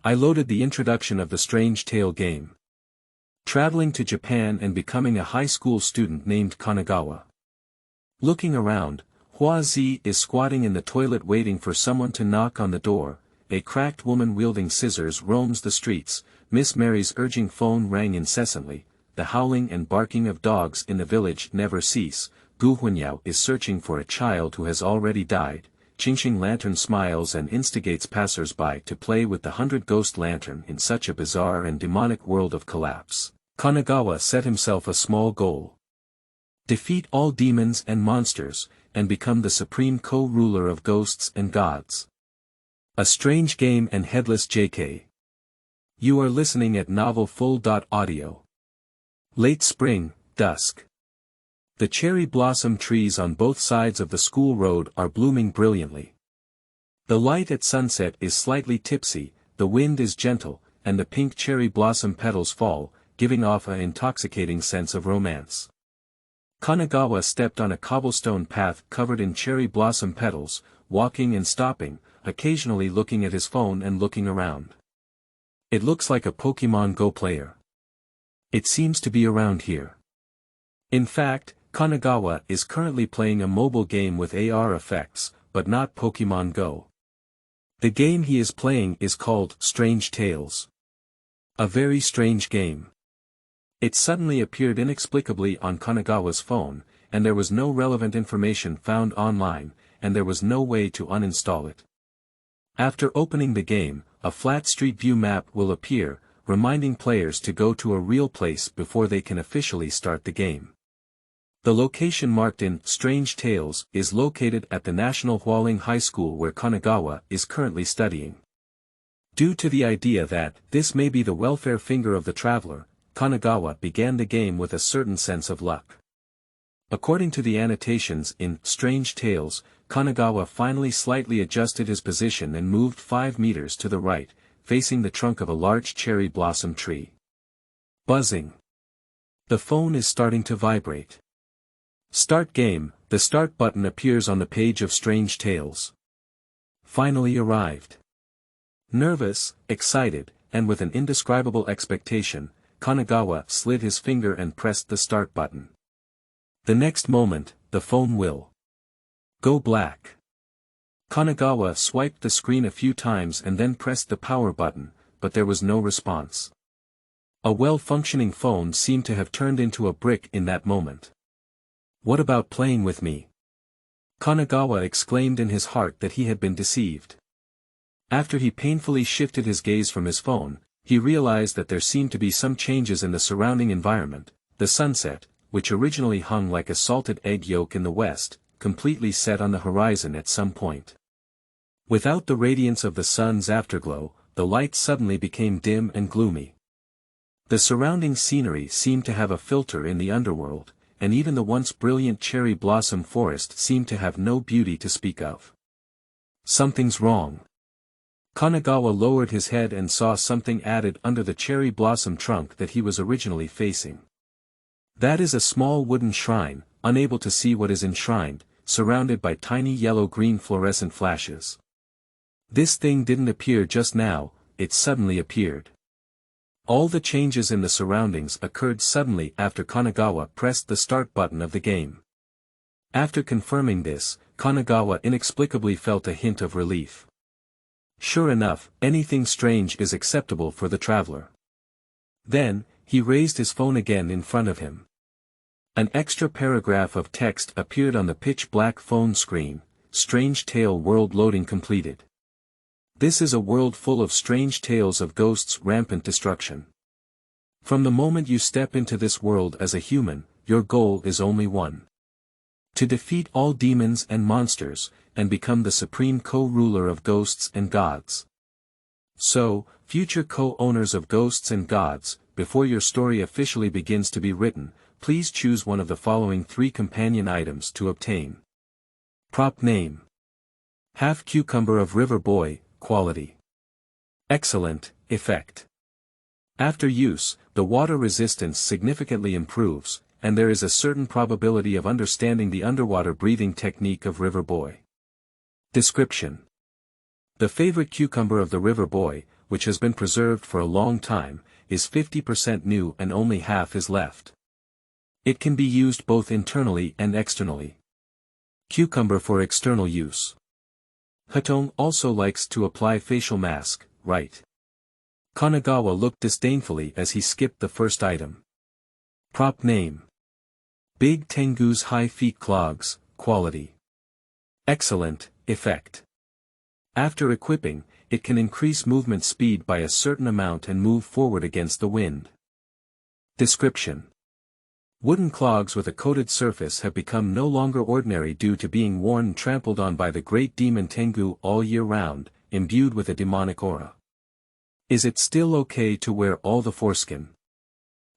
I loaded the introduction of the Strange Tale game. Traveling to Japan and becoming a high school student named Kanagawa. Looking around, Hua Zi is squatting in the toilet waiting for someone to knock on the door. A cracked woman wielding scissors roams the streets. Miss Mary's urging phone rang incessantly. The howling and barking of dogs in the village never cease. Huoniao is searching for a child who has already died. Qingxing Lantern smiles and instigates passersby to play with the 100 Ghost Lantern in such a bizarre and demonic world of collapse. Kanagawa set himself a small goal. Defeat all demons and monsters, and become the supreme co-ruler of ghosts and gods. A Strange Game and Headless JK. You are listening at Novel Full.audio. Late spring, dusk. The cherry blossom trees on both sides of the school road are blooming brilliantly. The light at sunset is slightly tipsy, the wind is gentle, and the pink cherry blossom petals fall, giving off an intoxicating sense of romance. Kanagawa stepped on a cobblestone path covered in cherry blossom petals, walking and stopping, occasionally looking at his phone and looking around. It looks like a Pokemon Go player. It seems to be around here. In fact, Kanagawa is currently playing a mobile game with AR effects, but not Pokemon Go. The game he is playing is called Strange Tales. A very strange game. It suddenly appeared inexplicably on Kanagawa's phone, and there was no relevant information found online, and there was no way to uninstall it. After opening the game, a flat street view map will appear, reminding players to go to a real place before they can officially start the game. The location marked in Strange Tales is located at the National Howling High School where Kanagawa is currently studying. Due to the idea that this may be the welfare finger of the traveler, Kanagawa began the game with a certain sense of luck. According to the annotations in Strange Tales, Kanagawa finally slightly adjusted his position and moved 5 meters to the right, facing the trunk of a large cherry blossom tree. Buzzing. The phone is starting to vibrate. Start game, the start button appears on the page of Strange Tales. Finally arrived. Nervous, excited, and with an indescribable expectation, Kanagawa slid his finger and pressed the start button. The next moment, the phone will go black. Kanagawa swiped the screen a few times and then pressed the power button, but there was no response. A well-functioning phone seemed to have turned into a brick in that moment. What about playing with me? Kanagawa exclaimed in his heart that he had been deceived. After he painfully shifted his gaze from his phone, he realized that there seemed to be some changes in the surrounding environment. The sunset, which originally hung like a salted egg yolk in the west, completely set on the horizon at some point. Without the radiance of the sun's afterglow, the light suddenly became dim and gloomy. The surrounding scenery seemed to have a filter in the underworld, and even the once brilliant cherry blossom forest seemed to have no beauty to speak of. Something's wrong. Kanagawa lowered his head and saw something added under the cherry blossom trunk that he was originally facing. That is a small wooden shrine, unable to see what is enshrined, surrounded by tiny yellow-green fluorescent flashes. This thing didn't appear just now, it suddenly appeared. All the changes in the surroundings occurred suddenly after Kanagawa pressed the start button of the game. After confirming this, Kanagawa inexplicably felt a hint of relief. Sure enough, anything strange is acceptable for the traveler. Then, he raised his phone again in front of him. An extra paragraph of text appeared on the pitch-black phone screen. Strange Tale world loading completed. This is a world full of strange tales of ghosts' rampant destruction. From the moment you step into this world as a human, your goal is only one. To defeat all demons and monsters, and become the supreme co-ruler of ghosts and gods. So, future co-owners of ghosts and gods, before your story officially begins to be written, please choose one of the following 3 companion items to obtain. Prop name. Half cucumber of River Boy, quality. Excellent, effect. After use, the water resistance significantly improves, and there is a certain probability of understanding the underwater breathing technique of River Boy. Description. The favorite cucumber of the River Boy, which has been preserved for a long time, is 50% new and only half is left. It can be used both internally and externally. Cucumber for external use. Hutong also likes to apply facial mask, right? Kanagawa looked disdainfully as he skipped the first item. Prop name. Big Tengu's high feet clogs, quality. Excellent, effect. After equipping, it can increase movement speed by a certain amount and move forward against the wind. Description. Wooden clogs with a coated surface have become no longer ordinary due to being worn and trampled on by the great demon Tengu all year round, imbued with a demonic aura. Is it still okay to wear all the foreskin?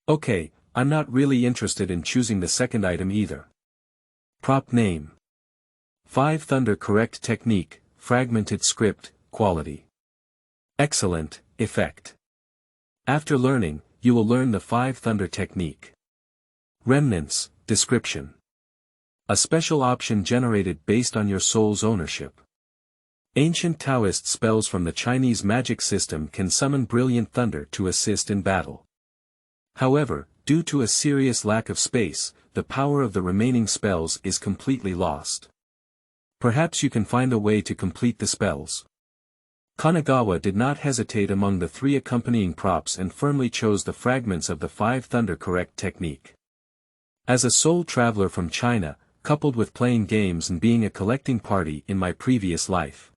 Okay, I'm not really interested in choosing the second item either. Prop name. 5 Thunder correct technique, fragmented script, quality. Excellent, effect. After learning, you will learn the 5 Thunder technique. Remnants, description. A special option generated based on your soul's ownership. Ancient Taoist spells from the Chinese magic system can summon brilliant thunder to assist in battle. However, due to a serious lack of space, the power of the remaining spells is completely lost. Perhaps you can find a way to complete the spells. Kanagawa did not hesitate among the 3 accompanying props and firmly chose the fragments of the 5 Thunder correct technique. As a soul traveler from China, coupled with playing games and being a collecting party in my previous life.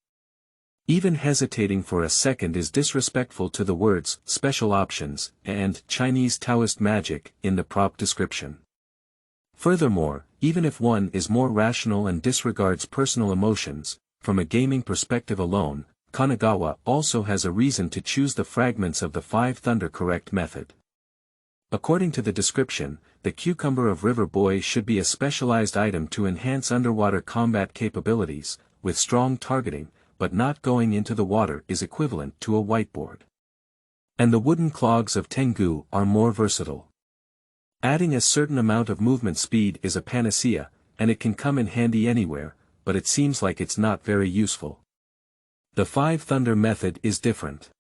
Even hesitating for a second is disrespectful to the words, special options, and Chinese Taoist magic in the prop description. Furthermore, even if one is more rational and disregards personal emotions, from a gaming perspective alone, Kanagawa also has a reason to choose the fragments of the 5 Thunder correct method. According to the description, the Cucumber of River Boy should be a specialized item to enhance underwater combat capabilities, with strong targeting, but not going into the water is equivalent to a whiteboard. And the wooden clogs of Tengu are more versatile. Adding a certain amount of movement speed is a panacea, and it can come in handy anywhere, but it seems like it's not very useful. The 5 Thunder method is different.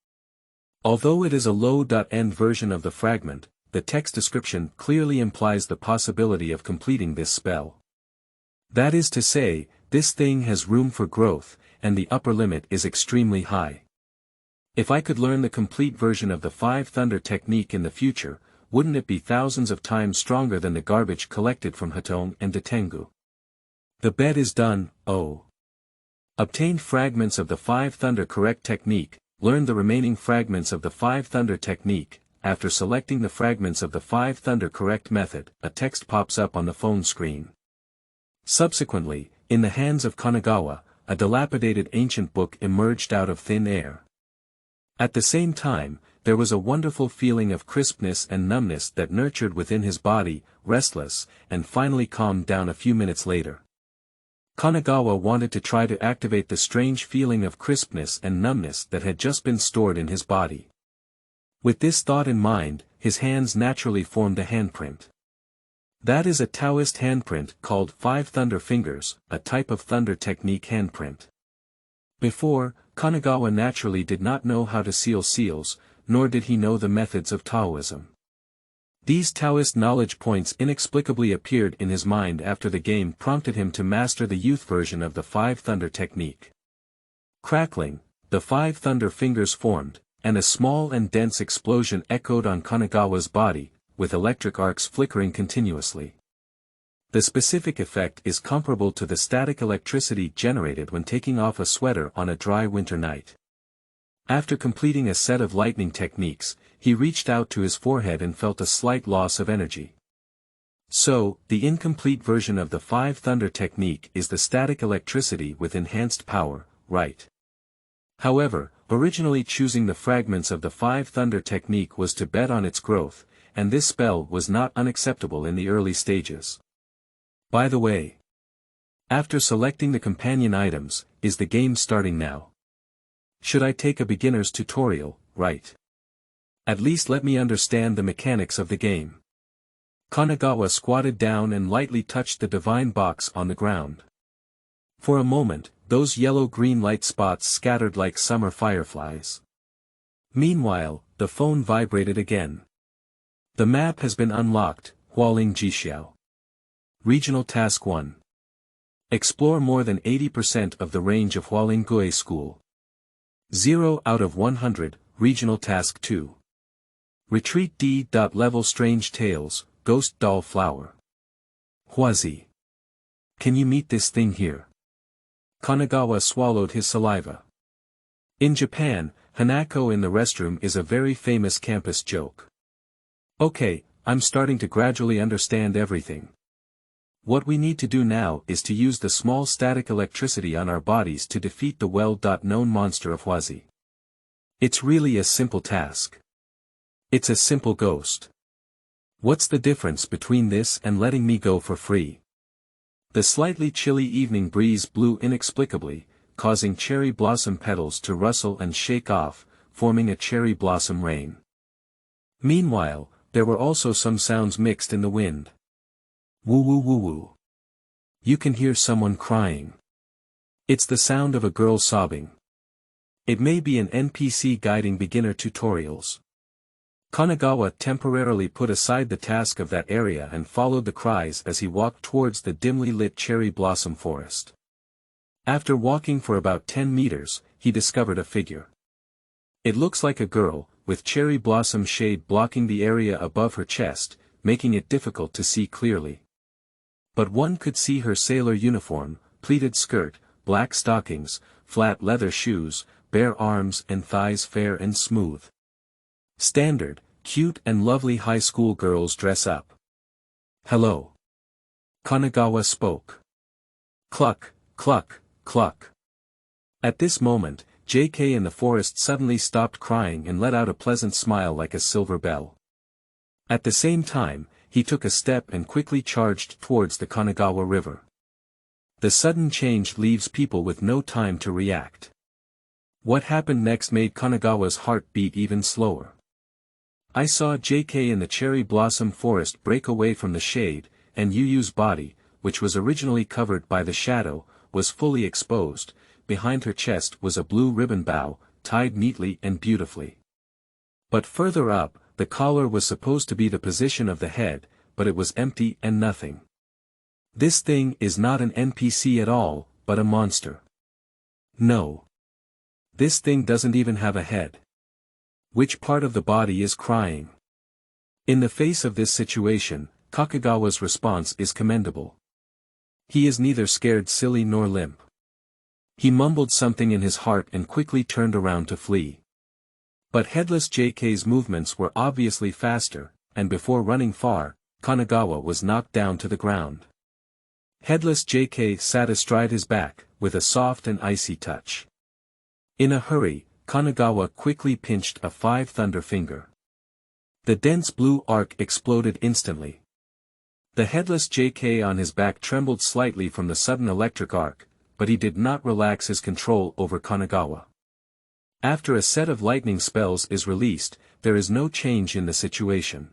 Although it is a low-end version of the fragment, the text description clearly implies the possibility of completing this spell. That is to say, this thing has room for growth, and the upper limit is extremely high. If I could learn the complete version of the 5 Thunder technique in the future, wouldn't it be thousands of times stronger than the garbage collected from Hutong and Tengu? The bet is done, oh. Obtain fragments of the 5 Thunder correct technique, learn the remaining fragments of the 5 Thunder technique. After selecting the fragments of the 5 Thunder correct method, a text pops up on the phone screen. Subsequently, in the hands of Kanagawa, a dilapidated ancient book emerged out of thin air. At the same time, there was a wonderful feeling of crispness and numbness that nurtured within his body, restless, and finally calmed down a few minutes later. Kanagawa wanted to try to activate the strange feeling of crispness and numbness that had just been stored in his body. With this thought in mind, his hands naturally formed a handprint. That is a Taoist handprint called 5 Thunder Fingers, a type of thunder technique handprint. Before, Kanagawa naturally did not know how to seal seals, nor did he know the methods of Taoism. These Taoist knowledge points inexplicably appeared in his mind after the game prompted him to master the youth version of the 5 Thunder technique. Crackling, the 5 Thunder Fingers formed, and a small and dense explosion echoed on Kanagawa's body, with electric arcs flickering continuously. The specific effect is comparable to the static electricity generated when taking off a sweater on a dry winter night. After completing a set of lightning techniques, he reached out to his forehead and felt a slight loss of energy. So, the incomplete version of the 5 Thunder technique is the static electricity with enhanced power, right? However, originally choosing the fragments of the 5 Thunder technique was to bet on its growth, and this spell was not unacceptable in the early stages. By the way, after selecting the companion items, is the game starting now? Should I take a beginner's tutorial, right? At least let me understand the mechanics of the game. Kanagawa squatted down and lightly touched the divine box on the ground. For a moment, those yellow-green light spots scattered like summer fireflies. Meanwhile, the phone vibrated again. The map has been unlocked, Hualing Jixiao. Regional Task 1. Explore more than 80% of the range of Hualinggui School. 0 out of 100, Regional Task 2. Retreat D. Level Strange Tales, Ghost Doll Flower. Hua Zi. Can you meet this thing here? Kanagawa swallowed his saliva. In Japan, Hanako in the restroom is a very famous campus joke. Okay, I'm starting to gradually understand everything. What we need to do now is to use the small static electricity on our bodies to defeat the well-known monster of Hua Zi. It's really a simple task. It's a simple ghost. What's the difference between this and letting me go for free? The slightly chilly evening breeze blew inexplicably, causing cherry blossom petals to rustle and shake off, forming a cherry blossom rain. Meanwhile, there were also some sounds mixed in the wind. Woo woo woo woo. You can hear someone crying. It's the sound of a girl sobbing. It may be an NPC guiding beginner tutorials. Kanagawa temporarily put aside the task of that area and followed the cries as he walked towards the dimly lit cherry blossom forest. After walking for about 10 meters, he discovered a figure. It looks like a girl, with cherry blossom shade blocking the area above her chest, making it difficult to see clearly. But one could see her sailor uniform, pleated skirt, black stockings, flat leather shoes, bare arms and thighs fair and smooth. Standard, cute and lovely high school girls dress up. Hello. Kanagawa spoke. Cluck, cluck, cluck. At this moment, JK in the forest suddenly stopped crying and let out a pleasant smile like a silver bell. At the same time, he took a step and quickly charged towards the Kanagawa River. The sudden change leaves people with no time to react. What happened next made Kanagawa's heart beat even slower. I saw JK in the cherry blossom forest break away from the shade, and Yu's body, which was originally covered by the shadow, was fully exposed. Behind her chest was a blue ribbon bow, tied neatly and beautifully. But further up, the collar was supposed to be the position of the head, but it was empty and nothing. This thing is not an NPC at all, but a monster. No. This thing doesn't even have a head. Which part of the body is crying? In the face of this situation, Kakagawa's response is commendable. He is neither scared silly nor limp. He mumbled something in his heart and quickly turned around to flee. But Headless JK's movements were obviously faster, and before running far, Kanagawa was knocked down to the ground. Headless JK sat astride his back, with a soft and icy touch. In a hurry, Kanagawa quickly pinched a 5 thunder finger. The dense blue arc exploded instantly. The Headless JK on his back trembled slightly from the sudden electric arc, but he did not relax his control over Kanagawa. After a set of lightning spells is released, there is no change in the situation.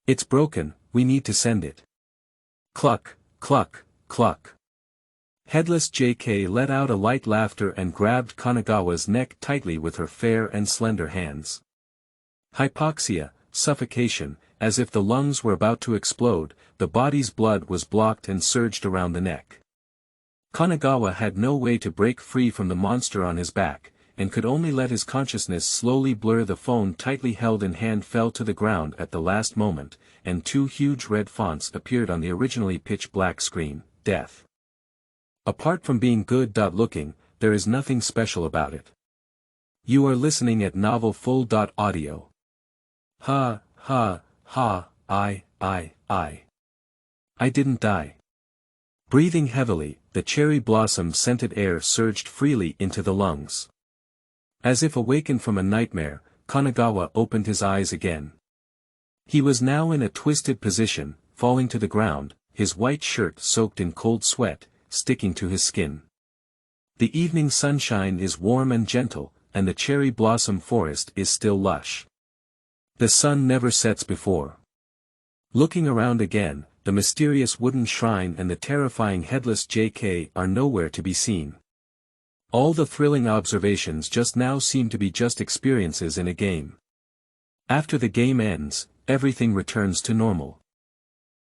It's broken, we need to send it. Cluck, cluck, cluck. Headless JK let out a light laughter and grabbed Kanagawa's neck tightly with her fair and slender hands. Hypoxia, suffocation, as if the lungs were about to explode, the body's blood was blocked and surged around the neck. Kanagawa had no way to break free from the monster on his back, and could only let his consciousness slowly blur. The phone tightly held in hand fell to the ground at the last moment, and 2 huge red fonts appeared on the originally pitch-black screen, Death. Apart from being good-looking, there is nothing special about it. You are listening at Novel Full.audio. Ha, ha, ha, I didn't die. Breathing heavily, the cherry blossom-scented air surged freely into the lungs. As if awakened from a nightmare, Kanagawa opened his eyes again. He was now in a twisted position, falling to the ground, his white shirt soaked in cold sweat, sticking to his skin. The evening sunshine is warm and gentle, and the cherry blossom forest is still lush. The sun never sets before. Looking around again, the mysterious wooden shrine and the terrifying Headless JK are nowhere to be seen. All the thrilling observations just now seem to be just experiences in a game. After the game ends, everything returns to normal.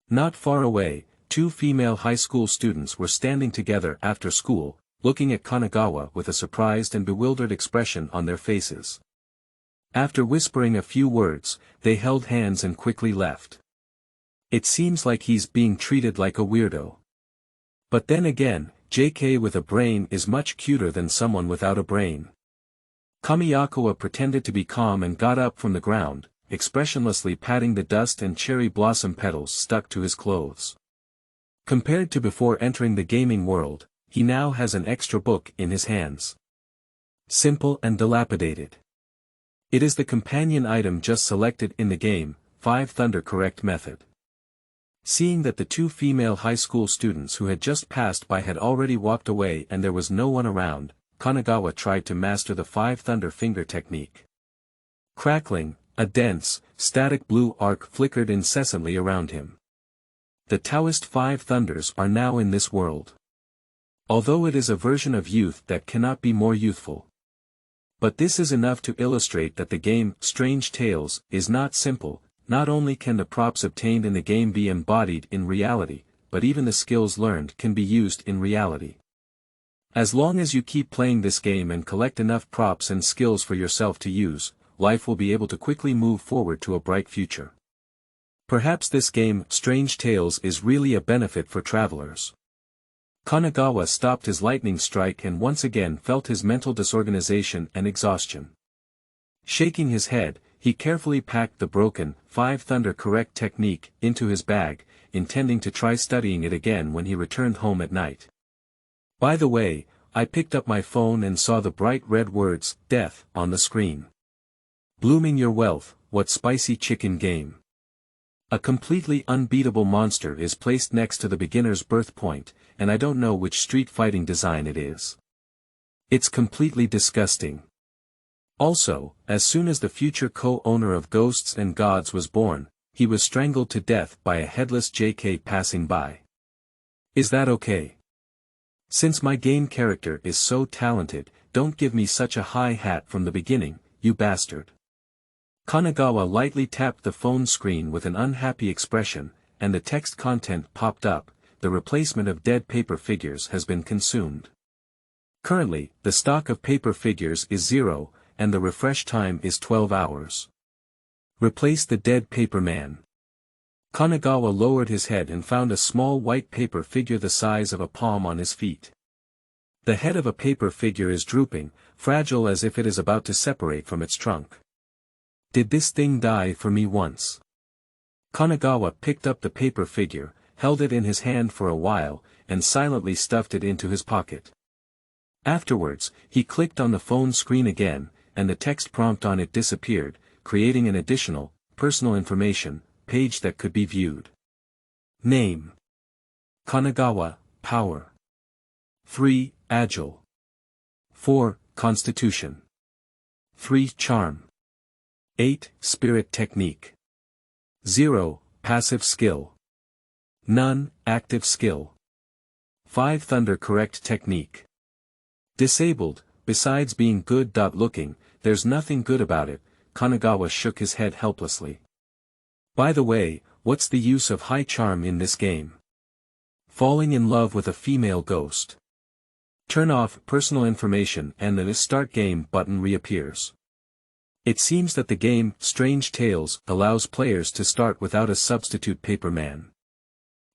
Not far away, two female high school students were standing together after school, looking at Kanagawa with a surprised and bewildered expression on their faces. After whispering a few words, they held hands and quickly left. It seems like he's being treated like a weirdo. But then again, JK with a brain is much cuter than someone without a brain. Kamiyakawa pretended to be calm and got up from the ground, expressionlessly patting the dust and cherry blossom petals stuck to his clothes. Compared to before entering the gaming world, he now has an extra book in his hands. Simple and dilapidated. It is the companion item just selected in the game, 5 Thunder Correct method. Seeing that the two female high school students who had just passed by had already walked away and there was no one around, Kanagawa tried to master the 5 Thunder Finger technique. Crackling, a dense, static blue arc flickered incessantly around him. The Taoist 5 Thunders are now in this world. Although it is a version of youth that cannot be more youthful. But this is enough to illustrate that the game, Strange Tales, is not simple. Not only can the props obtained in the game be embodied in reality, but even the skills learned can be used in reality. As long as you keep playing this game and collect enough props and skills for yourself to use, life will be able to quickly move forward to a bright future. Perhaps this game, Strange Tales, is really a benefit for travelers. Kanagawa stopped his lightning strike and once again felt his mental disorganization and exhaustion. Shaking his head, he carefully packed the broken, 5 Thunder Correct technique into his bag, intending to try studying it again when he returned home at night. By the way, I picked up my phone and saw the bright red words, Death, on the screen. Blooming your wealth, what spicy chicken game. A completely unbeatable monster is placed next to the beginner's birth point, and I don't know which street fighting design it is. It's completely disgusting. Also, as soon as the future co-owner of Ghosts and Gods was born, he was strangled to death by a headless JK passing by. Is that okay? Since my game character is so talented, don't give me such a high hat from the beginning, you bastard. Kanagawa lightly tapped the phone screen with an unhappy expression, and the text content popped up, the replacement of dead paper figures has been consumed. Currently, the stock of paper figures is 0, and the refresh time is 12 hours. Replace the dead paper man. Kanagawa lowered his head and found a small white paper figure the size of a palm on his feet. The head of a paper figure is drooping, fragile as if it is about to separate from its trunk. Did this thing die for me once? Kanagawa picked up the paper figure, held it in his hand for a while, and silently stuffed it into his pocket. Afterwards, he clicked on the phone screen again, and the text prompt on it disappeared, creating an additional, personal information, page that could be viewed. Name. Kanagawa, Power. 3, Agile. 4, Constitution. 3, Charm. 8, Spirit Technique. 0, Passive Skill. None, Active Skill. 5 Thunder Correct Technique. Disabled, besides being good. Looking, there's nothing good about it. Kanagawa shook his head helplessly. By the way, what's the use of high charm in this game? Falling in love with a female ghost. Turn off personal information and the Start Game button reappears. It seems that the game, Strange Tales, allows players to start without a substitute paper man.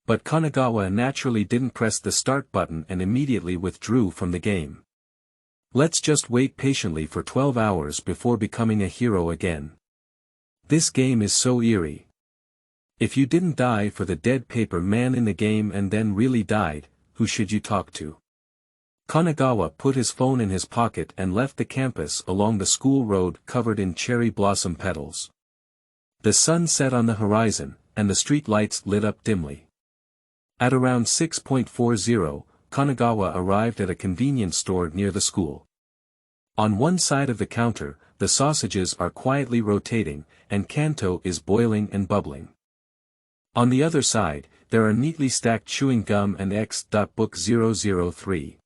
But Kanagawa naturally didn't press the start button and immediately withdrew from the game. Let's just wait patiently for 12 hours before becoming a hero again. This game is so eerie. If you didn't die for the dead paper man in the game and then really died, who should you talk to? Kanagawa put his phone in his pocket and left the campus along the school road covered in cherry blossom petals. The sun set on the horizon, and the street lights lit up dimly. At around 6:40, Kanagawa arrived at a convenience store near the school. On one side of the counter, the sausages are quietly rotating, and Kanto is boiling and bubbling. On the other side, there are neatly stacked chewing gum and X.Book 003.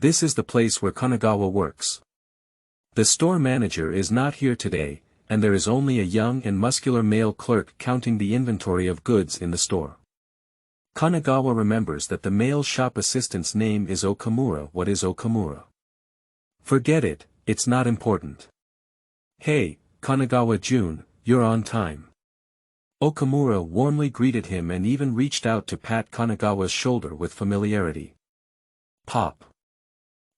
This is the place where Kanagawa works. The store manager is not here today, and there is only a young and muscular male clerk counting the inventory of goods in the store. Kanagawa remembers that the male shop assistant's name is Okamura. What is Okamura? Forget it, it's not important. Hey, Kanagawa-jun, you're on time. Okamura warmly greeted him and even reached out to pat Kanagawa's shoulder with familiarity. Pop.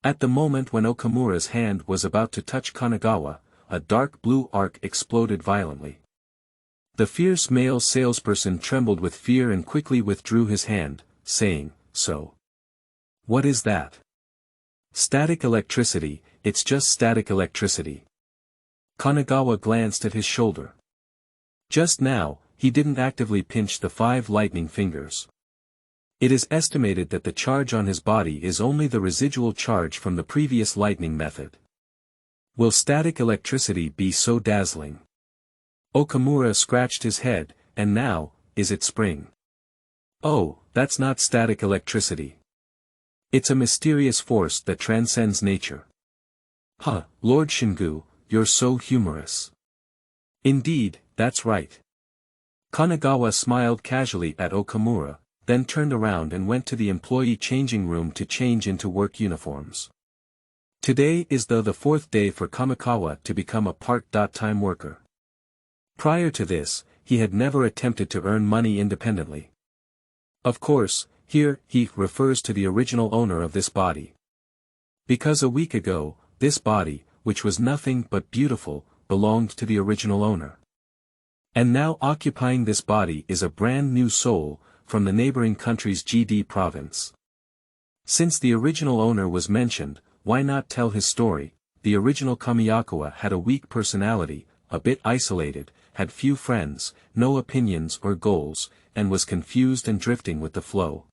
At the moment when Okamura's hand was about to touch Kanagawa, a dark blue arc exploded violently. The fierce male salesperson trembled with fear and quickly withdrew his hand, saying, "So. What is that?" "Static electricity, it's just static electricity." Kanagawa glanced at his shoulder. Just now, he didn't actively pinch the 5 lightning fingers. It is estimated that the charge on his body is only the residual charge from the previous lightning method. Will static electricity be so dazzling? Okamura scratched his head, and now, is it spring? Oh, that's not static electricity. It's a mysterious force that transcends nature. Huh, Lord Shingu, you're so humorous. Indeed, that's right. Kanagawa smiled casually at Okamura, then turned around and went to the employee changing room to change into work uniforms. Today is the 4th day for Kamikawa to become a part-time worker. Prior to this, he had never attempted to earn money independently. Of course, here he refers to the original owner of this body. Because a week ago, this body, which was nothing but beautiful, belonged to the original owner. And now occupying this body is a brand new soul, from the neighboring country's GD province. Since the original owner was mentioned, why not tell his story? The original Kamiyakawa had a weak personality, a bit isolated, had few friends, no opinions or goals, and was confused and drifting with the flow.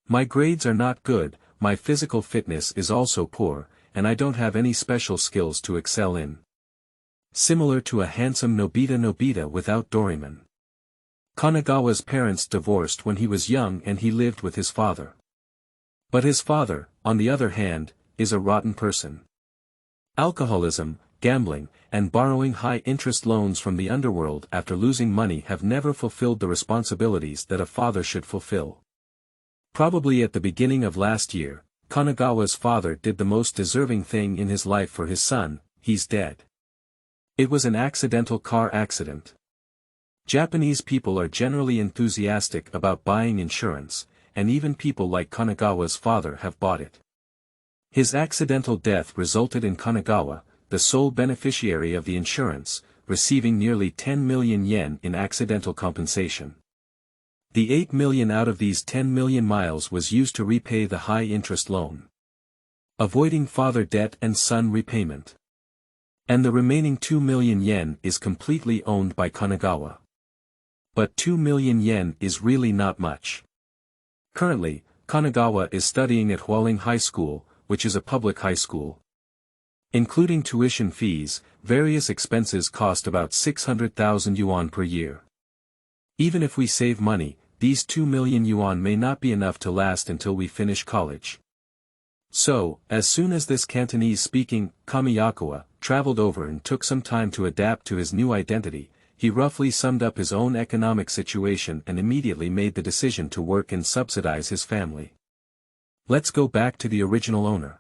My grades are not good, my physical fitness is also poor, and I don't have any special skills to excel in. Similar to a handsome Nobita without Doraemon. Kanagawa's parents divorced when he was young and he lived with his father. But his father, on the other hand, is a rotten person. Alcoholism, gambling, and borrowing high-interest loans from the underworld after losing money have never fulfilled the responsibilities that a father should fulfill. Probably at the beginning of last year, Kanagawa's father did the most deserving thing in his life for his son, he's dead. It was an accidental car accident. Japanese people are generally enthusiastic about buying insurance, and even people like Kanagawa's father have bought it. His accidental death resulted in Kanagawa, the sole beneficiary of the insurance, receiving nearly 10 million yen in accidental compensation. The 8 million out of these 10 million miles was used to repay the high-interest loan, avoiding father debt and son repayment. And the remaining 2 million yen is completely owned by Kanagawa. But 2 million yen is really not much. Currently, Kanagawa is studying at Howling High School, which is a public high school. Including tuition fees, various expenses cost about 600,000 yuan per year. Even if we save money, these 2 million yuan may not be enough to last until we finish college. So, as soon as this Cantonese-speaking Kamiyakawa traveled over and took some time to adapt to his new identity, he roughly summed up his own economic situation and immediately made the decision to work and subsidize his family. Let's go back to the original owner.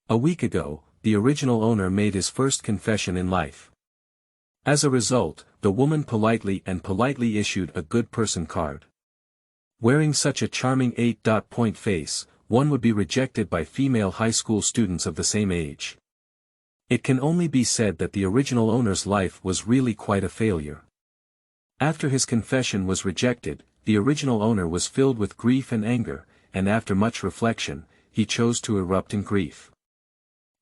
A week ago, the original owner made his first confession in life. As a result, the woman politely issued a good person card. Wearing such a charming 8-point face, one would be rejected by female high school students of the same age. It can only be said that the original owner's life was really quite a failure. After his confession was rejected, the original owner was filled with grief and anger, and after much reflection, he chose to erupt in grief.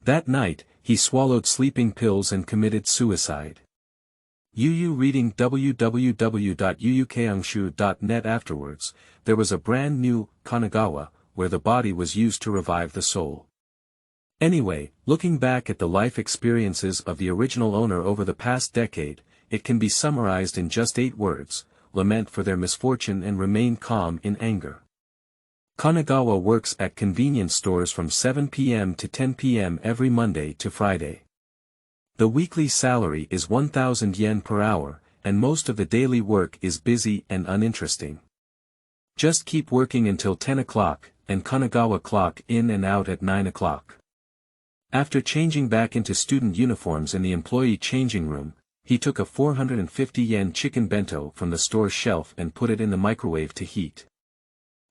That night, he swallowed sleeping pills and committed suicide. Reading www.qiqingshui.net. Afterwards, there was a brand new Kanagawa, where the body was used to revive the soul. Anyway, looking back at the life experiences of the original owner over the past decade, it can be summarized in just 8 words: lament for their misfortune and remain calm in anger. Kanagawa works at convenience stores from 7 p.m. to 10 p.m. every Monday to Friday. The weekly salary is 1,000 yen per hour, and most of the daily work is busy and uninteresting. Just keep working until 10 o'clock, and Kanagawa clock in and out at 9 o'clock. After changing back into student uniforms in the employee changing room, he took a 450 yen chicken bento from the store's shelf and put it in the microwave to heat.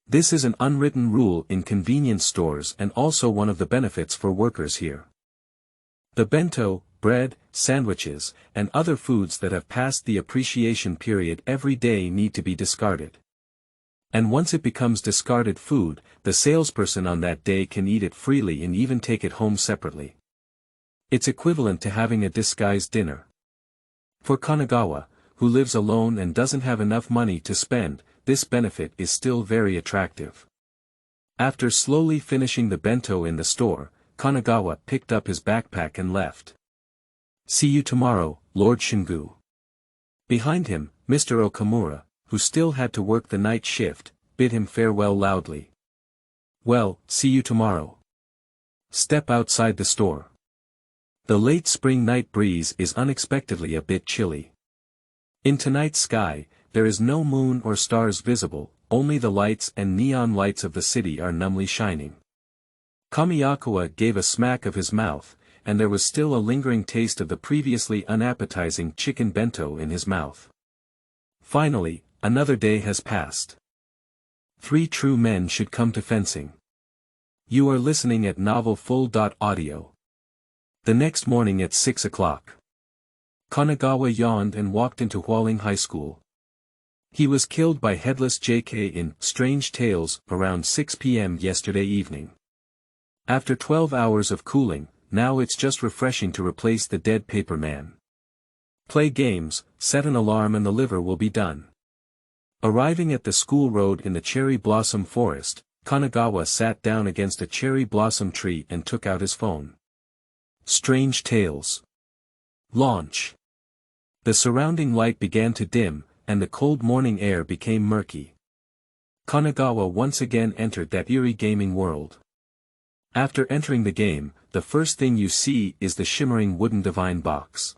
This is an unwritten rule in convenience stores and also one of the benefits for workers here. The bento, bread, sandwiches, and other foods that have passed the appreciation period every day need to be discarded. And once it becomes discarded food, the salesperson on that day can eat it freely and even take it home separately. It's equivalent to having a disguised dinner. For Kanagawa, who lives alone and doesn't have enough money to spend, this benefit is still very attractive. After slowly finishing the bento in the store, Kanagawa picked up his backpack and left. "See you tomorrow, Lord Shingu." Behind him, Mr. Okamura, who still had to work the night shift, bid him farewell loudly. "Well, see you tomorrow." Step outside the store. The late spring night breeze is unexpectedly a bit chilly. In tonight's sky, there is no moon or stars visible, only the lights and neon lights of the city are numbly shining. Kamiyakawa gave a smack of his mouth, and there was still a lingering taste of the previously unappetizing chicken bento in his mouth. Finally, another day has passed. 3 true men should come to fencing. You are listening at Novel Full.audio. The next morning at 6 o'clock. Kanagawa yawned and walked into Howling High School. He was killed by Headless JK in Strange Tales around 6 p.m. yesterday evening. After 12 hours of cooling, now it's just refreshing to replace the dead paper man. Play games, set an alarm and the liver will be done. Arriving at the school road in the cherry blossom forest, Kanagawa sat down against a cherry blossom tree and took out his phone. Strange Tales. Launch. The surrounding light began to dim, and the cold morning air became murky. Kanagawa once again entered that eerie gaming world. After entering the game, the first thing you see is the shimmering wooden divine box.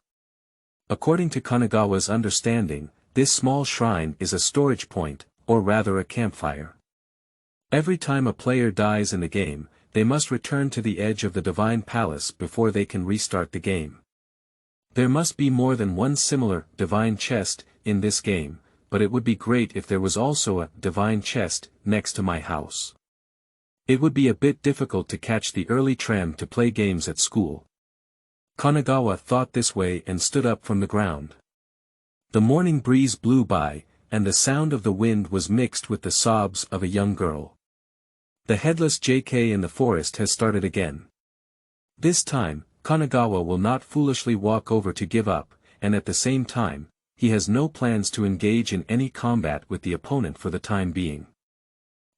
According to Kanagawa's understanding, this small shrine is a storage point, or rather a campfire. Every time a player dies in the game, they must return to the edge of the divine palace before they can restart the game. There must be more than one similar divine chest in this game, but it would be great if there was also a divine chest next to my house. It would be a bit difficult to catch the early tram to play games at school. Kanagawa thought this way and stood up from the ground. The morning breeze blew by, and the sound of the wind was mixed with the sobs of a young girl. The Headless JK in the forest has started again. This time, Kanagawa will not foolishly walk over to give up, and at the same time, he has no plans to engage in any combat with the opponent for the time being.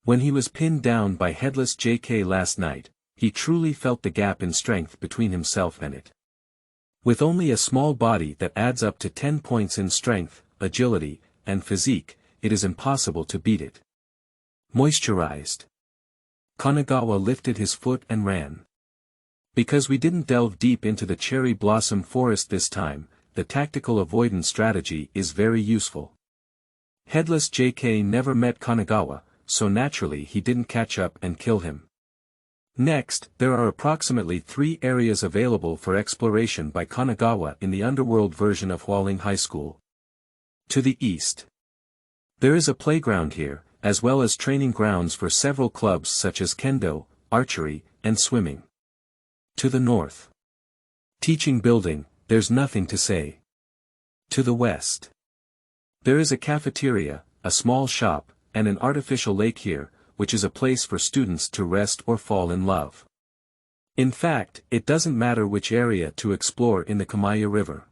When he was pinned down by Headless JK last night, he truly felt the gap in strength between himself and it. With only a small body that adds up to 10 points in strength, agility, and physique, it is impossible to beat it. Moisturized. Kanagawa lifted his foot and ran. Because we didn't delve deep into the cherry blossom forest this time, the tactical avoidance strategy is very useful. Headless JK never met Kanagawa, so naturally he didn't catch up and kill him. Next, there are approximately 3 areas available for exploration by Kanagawa in the underworld version of Howling High School. To the east. There is a playground here, as well as training grounds for several clubs such as kendo, archery, and swimming. To the north. Teaching building, there's nothing to say. To the west. There is a cafeteria, a small shop, and an artificial lake here, which is a place for students to rest or fall in love. In fact, it doesn't matter which area to explore in the Kamaya River.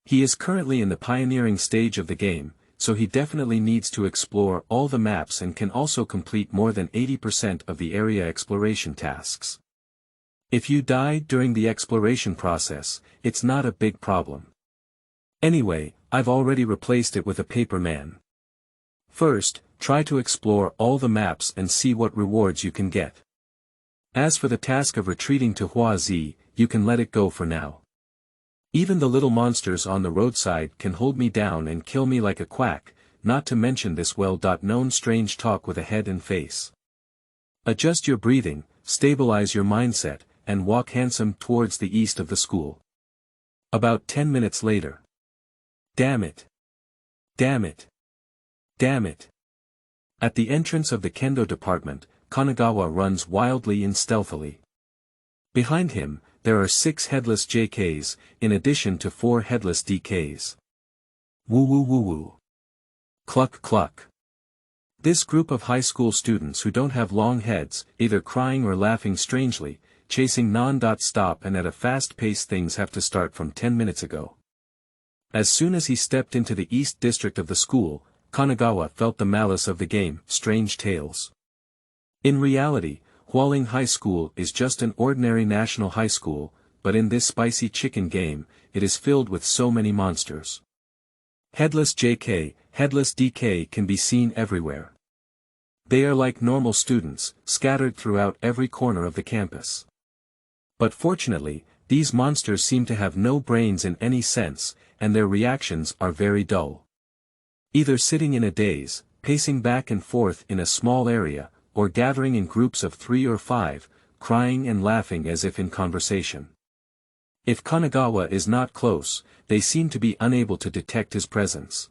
He is currently in the pioneering stage of the game, so he definitely needs to explore all the maps and can also complete more than 80% of the area exploration tasks. If you die during the exploration process, it's not a big problem. Anyway, I've already replaced it with a paper man. First, try to explore all the maps and see what rewards you can get. As for the task of retreating to Hua Zi, you can let it go for now. Even the little monsters on the roadside can hold me down and kill me like a quack, not to mention this well-known strange talk with a head and face. Adjust your breathing, stabilize your mindset, and walk handsome towards the east of the school. About 10 minutes later. Damn it. Damn it. Damn it. At the entrance of the kendo department, Kanagawa runs wildly and stealthily. Behind him, there are 6 headless JKs, in addition to 4 headless DKs. Woo woo woo woo. Cluck cluck. This group of high school students who don't have long heads, either crying or laughing strangely, chasing non-stop and at a fast pace. Things have to start from 10 minutes ago. As soon as he stepped into the east district of the school, Kanagawa felt the malice of the game, Strange Tales. In reality, Howling High School is just an ordinary national high school, but in this spicy chicken game, it is filled with so many monsters. Headless JK, headless DK can be seen everywhere. They are like normal students, scattered throughout every corner of the campus. But fortunately, these monsters seem to have no brains in any sense, and their reactions are very dull. Either sitting in a daze, pacing back and forth in a small area, or gathering in groups of 3 or 5, crying and laughing as if in conversation. If Kanagawa is not close, they seem to be unable to detect his presence.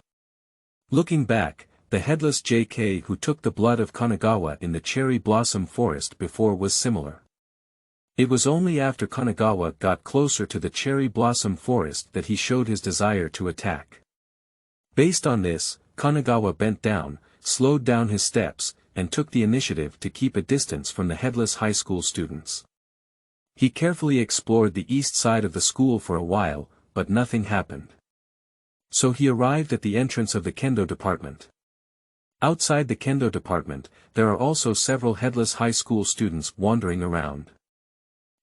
Looking back, the headless JK who took the blood of Kanagawa in the cherry blossom forest before was similar. It was only after Kanagawa got closer to the cherry blossom forest that he showed his desire to attack. Based on this, Kanagawa bent down, slowed down his steps, and took the initiative to keep a distance from the headless high school students. He carefully explored the east side of the school for a while, but nothing happened. So he arrived at the entrance of the kendo department. Outside the kendo department, there are also several headless high school students wandering around.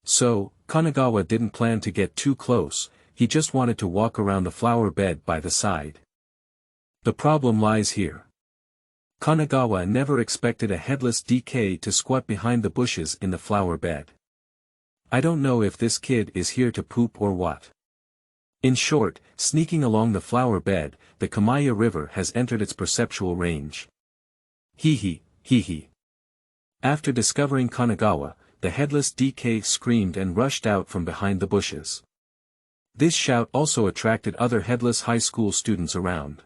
So, Kanagawa didn't plan to get too close, he just wanted to walk around the flower bed by the side. The problem lies here. Kanagawa never expected a headless DK to squat behind the bushes in the flower bed. I don't know if this kid is here to poop or what. In short, sneaking along the flower bed, the Kamaya River has entered its perceptual range. Hee hee. After discovering Kanagawa, the headless DK screamed and rushed out from behind the bushes. This shout also attracted other headless high school students around.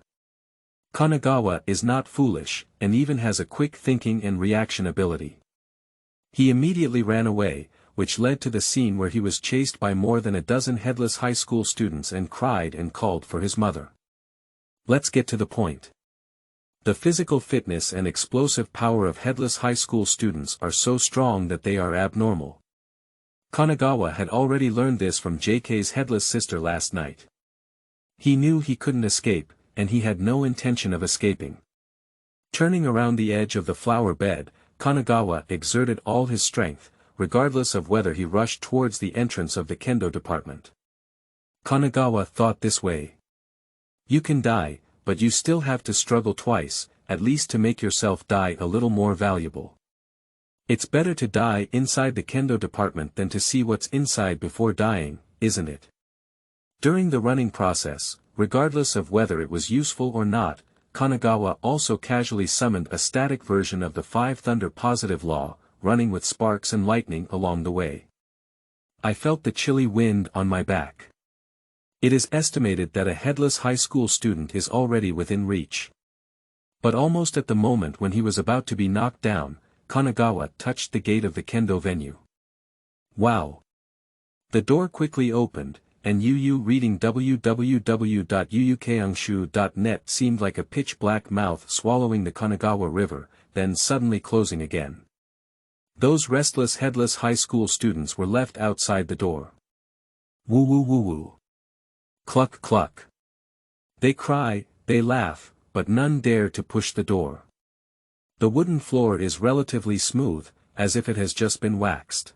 Kanagawa is not foolish, and even has a quick thinking and reaction ability. He immediately ran away, which led to the scene where he was chased by more than a dozen headless high school students and cried and called for his mother. Let's get to the point. The physical fitness and explosive power of headless high school students are so strong that they are abnormal. Kanagawa had already learned this from JK's headless sister last night. He knew he couldn't escape, and he had no intention of escaping. Turning around the edge of the flower bed, Kanagawa exerted all his strength, regardless of whether he rushed towards the entrance of the kendo department. Kanagawa thought this way. You can die, but you still have to struggle twice, at least to make yourself die a little more valuable. It's better to die inside the kendo department than to see what's inside before dying, isn't it? During the running process, regardless of whether it was useful or not, Kanagawa also casually summoned a static version of the 5 Thunder Positive Law, running with sparks and lightning along the way. I felt the chilly wind on my back. It is estimated that a headless high school student is already within reach. But almost at the moment when he was about to be knocked down, Kanagawa touched the gate of the kendo venue. Wow! The door quickly opened, and Yu reading www.qiqingshui.net seemed like a pitch-black mouth swallowing the Kanagawa River, then suddenly closing again. Those restless headless high school students were left outside the door. Woo woo woo woo. Cluck cluck. They cry, they laugh, but none dare to push the door. The wooden floor is relatively smooth, as if it has just been waxed.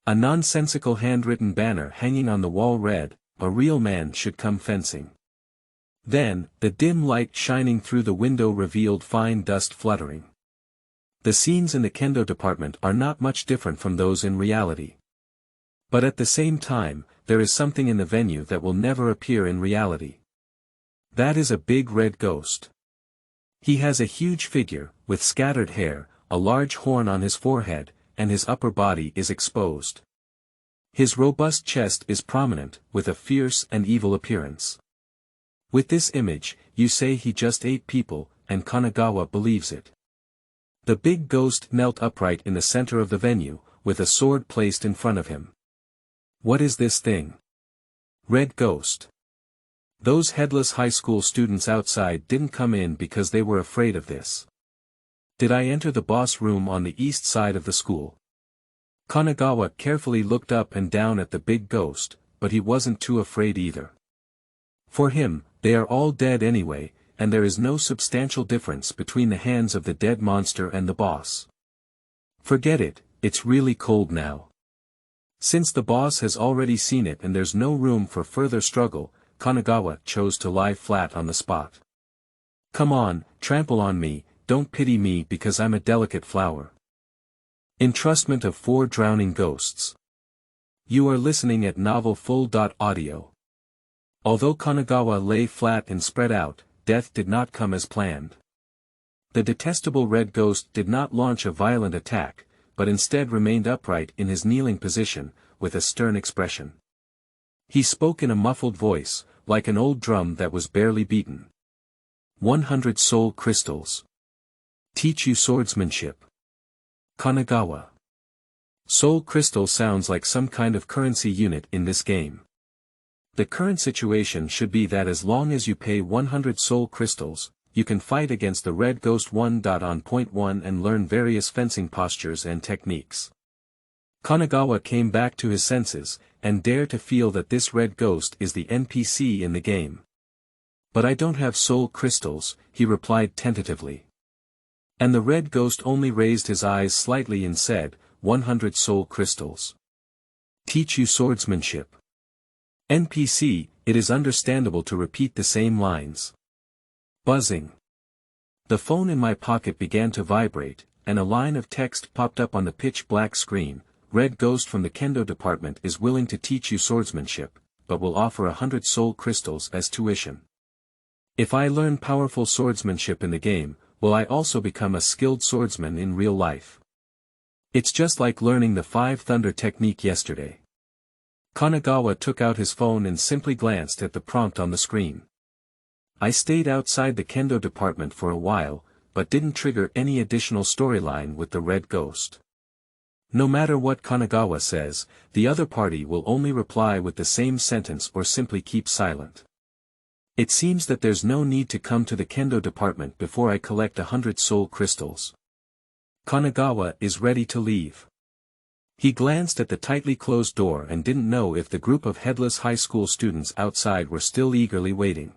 A nonsensical handwritten banner hanging on the wall read, "A real man should come fencing." Then, the dim light shining through the window revealed fine dust fluttering. The scenes in the kendo department are not much different from those in reality. But at the same time, there is something in the venue that will never appear in reality. That is a big red ghost. He has a huge figure, with scattered hair, a large horn on his forehead, and his upper body is exposed. His robust chest is prominent, with a fierce and evil appearance. With this image, you say he just ate people, and Kanagawa believes it. The big ghost knelt upright in the center of the venue, with a sword placed in front of him. What is this thing? Red ghost. Those headless high school students outside didn't come in because they were afraid of this. Did I enter the boss room on the east side of the school? Kanagawa carefully looked up and down at the big ghost, but he wasn't too afraid either. For him, they are all dead anyway, and there is no substantial difference between the hands of the dead monster and the boss. Forget it, it's really cold now. Since the boss has already seen it and there's no room for further struggle, Kanagawa chose to lie flat on the spot. Come on, trample on me, don't pity me because I'm a delicate flower. Entrustment of 4 drowning ghosts. You are listening at novelfull.audio. Although Kanagawa lay flat and spread out, death did not come as planned. The detestable red ghost did not launch a violent attack, but instead remained upright in his kneeling position, with a stern expression. He spoke in a muffled voice, like an old drum that was barely beaten. 100 soul crystals. Teach you swordsmanship. Kanagawa. Soul crystal sounds like some kind of currency unit in this game. The current situation should be that as long as you pay 100 soul crystals, you can fight against the red ghost 1. On point 1 and learn various fencing postures and techniques. Kanagawa came back to his senses, and dared to feel that this red ghost is the NPC in the game. But I don't have soul crystals, he replied tentatively. And the red ghost only raised his eyes slightly and said, 100 soul crystals. Teach you swordsmanship. NPC, it is understandable to repeat the same lines. Buzzing. The phone in my pocket began to vibrate, and a line of text popped up on the pitch-black screen. Red ghost from the kendo department is willing to teach you swordsmanship, but will offer 100 soul crystals as tuition. If I learn powerful swordsmanship in the game, will I also become a skilled swordsman in real life? It's just like learning the 5 thunder technique yesterday. Kanagawa took out his phone and simply glanced at the prompt on the screen. I stayed outside the kendo department for a while, but didn't trigger any additional storyline with the red ghost. No matter what Kanagawa says, the other party will only reply with the same sentence or simply keep silent. It seems that there's no need to come to the kendo department before I collect 100 soul crystals. Kanagawa is ready to leave. He glanced at the tightly closed door and didn't know if the group of headless high school students outside were still eagerly waiting.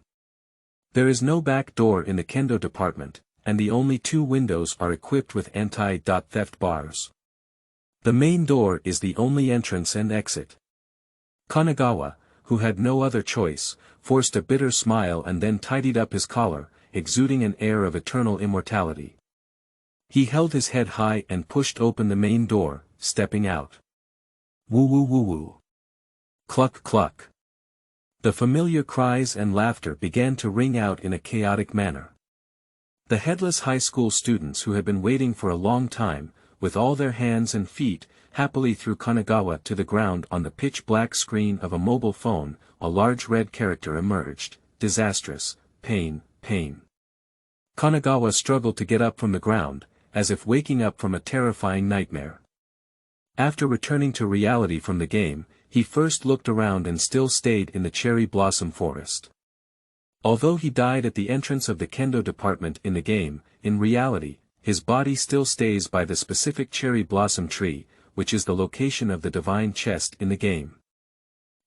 There is no back door in the kendo department, and the only 2 windows are equipped with anti-theft bars. The main door is the only entrance and exit. Kanagawa, who had no other choice, forced a bitter smile and then tidied up his collar, exuding an air of eternal immortality. He held his head high and pushed open the main door, stepping out. Woo woo woo woo. Cluck cluck. The familiar cries and laughter began to ring out in a chaotic manner. The headless high school students who had been waiting for a long time, with all their hands and feet, happily threw Kanagawa to the ground. On the pitch-black screen of a mobile phone, a large red character emerged, disastrous, pain, pain. Kanagawa struggled to get up from the ground, as if waking up from a terrifying nightmare. After returning to reality from the game, he first looked around and still stayed in the cherry blossom forest. Although he died at the entrance of the kendo department in the game, in reality, his body still stays by the specific cherry blossom tree, which is the location of the divine chest in the game.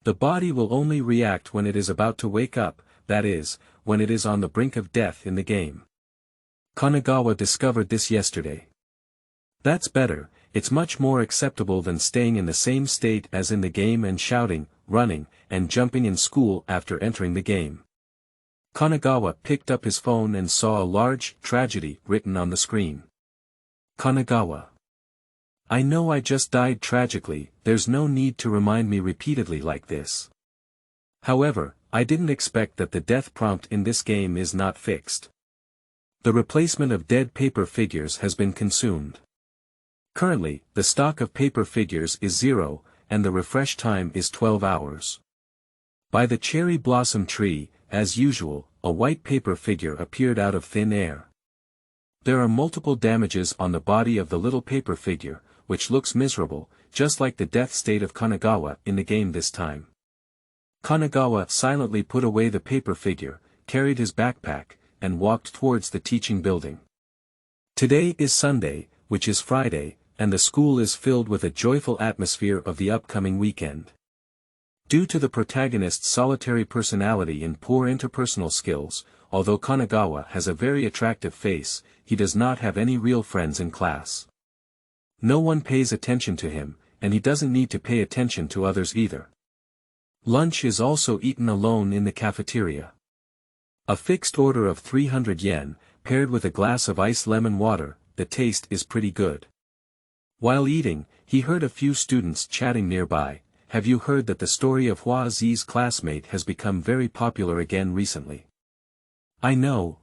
The body will only react when it is about to wake up, that is, when it is on the brink of death in the game. Kanagawa discovered this yesterday. That's better, it's much more acceptable than staying in the same state as in the game and shouting, running, and jumping in school after entering the game. Kanagawa picked up his phone and saw a large tragedy written on the screen. Kanagawa. I know I just died tragically, there's no need to remind me repeatedly like this. However, I didn't expect that the death prompt in this game is not fixed. The replacement of dead paper figures has been consumed. Currently, the stock of paper figures is 0, and the refresh time is 12 hours. By the cherry blossom tree, as usual, a white paper figure appeared out of thin air. There are multiple damages on the body of the little paper figure, which looks miserable, just like the death state of Kanagawa in the game this time. Kanagawa silently put away the paper figure, carried his backpack, and walked towards the teaching building. Today is Sunday, which is Friday, and the school is filled with a joyful atmosphere of the upcoming weekend. Due to the protagonist's solitary personality and poor interpersonal skills, although Kanagawa has a very attractive face, he does not have any real friends in class. No one pays attention to him, and he doesn't need to pay attention to others either. Lunch is also eaten alone in the cafeteria. A fixed order of 300 yen, paired with a glass of iced lemon water, the taste is pretty good. While eating, he heard a few students chatting nearby. Have you heard that the story of Hua Zi's classmate has become very popular again recently? I know.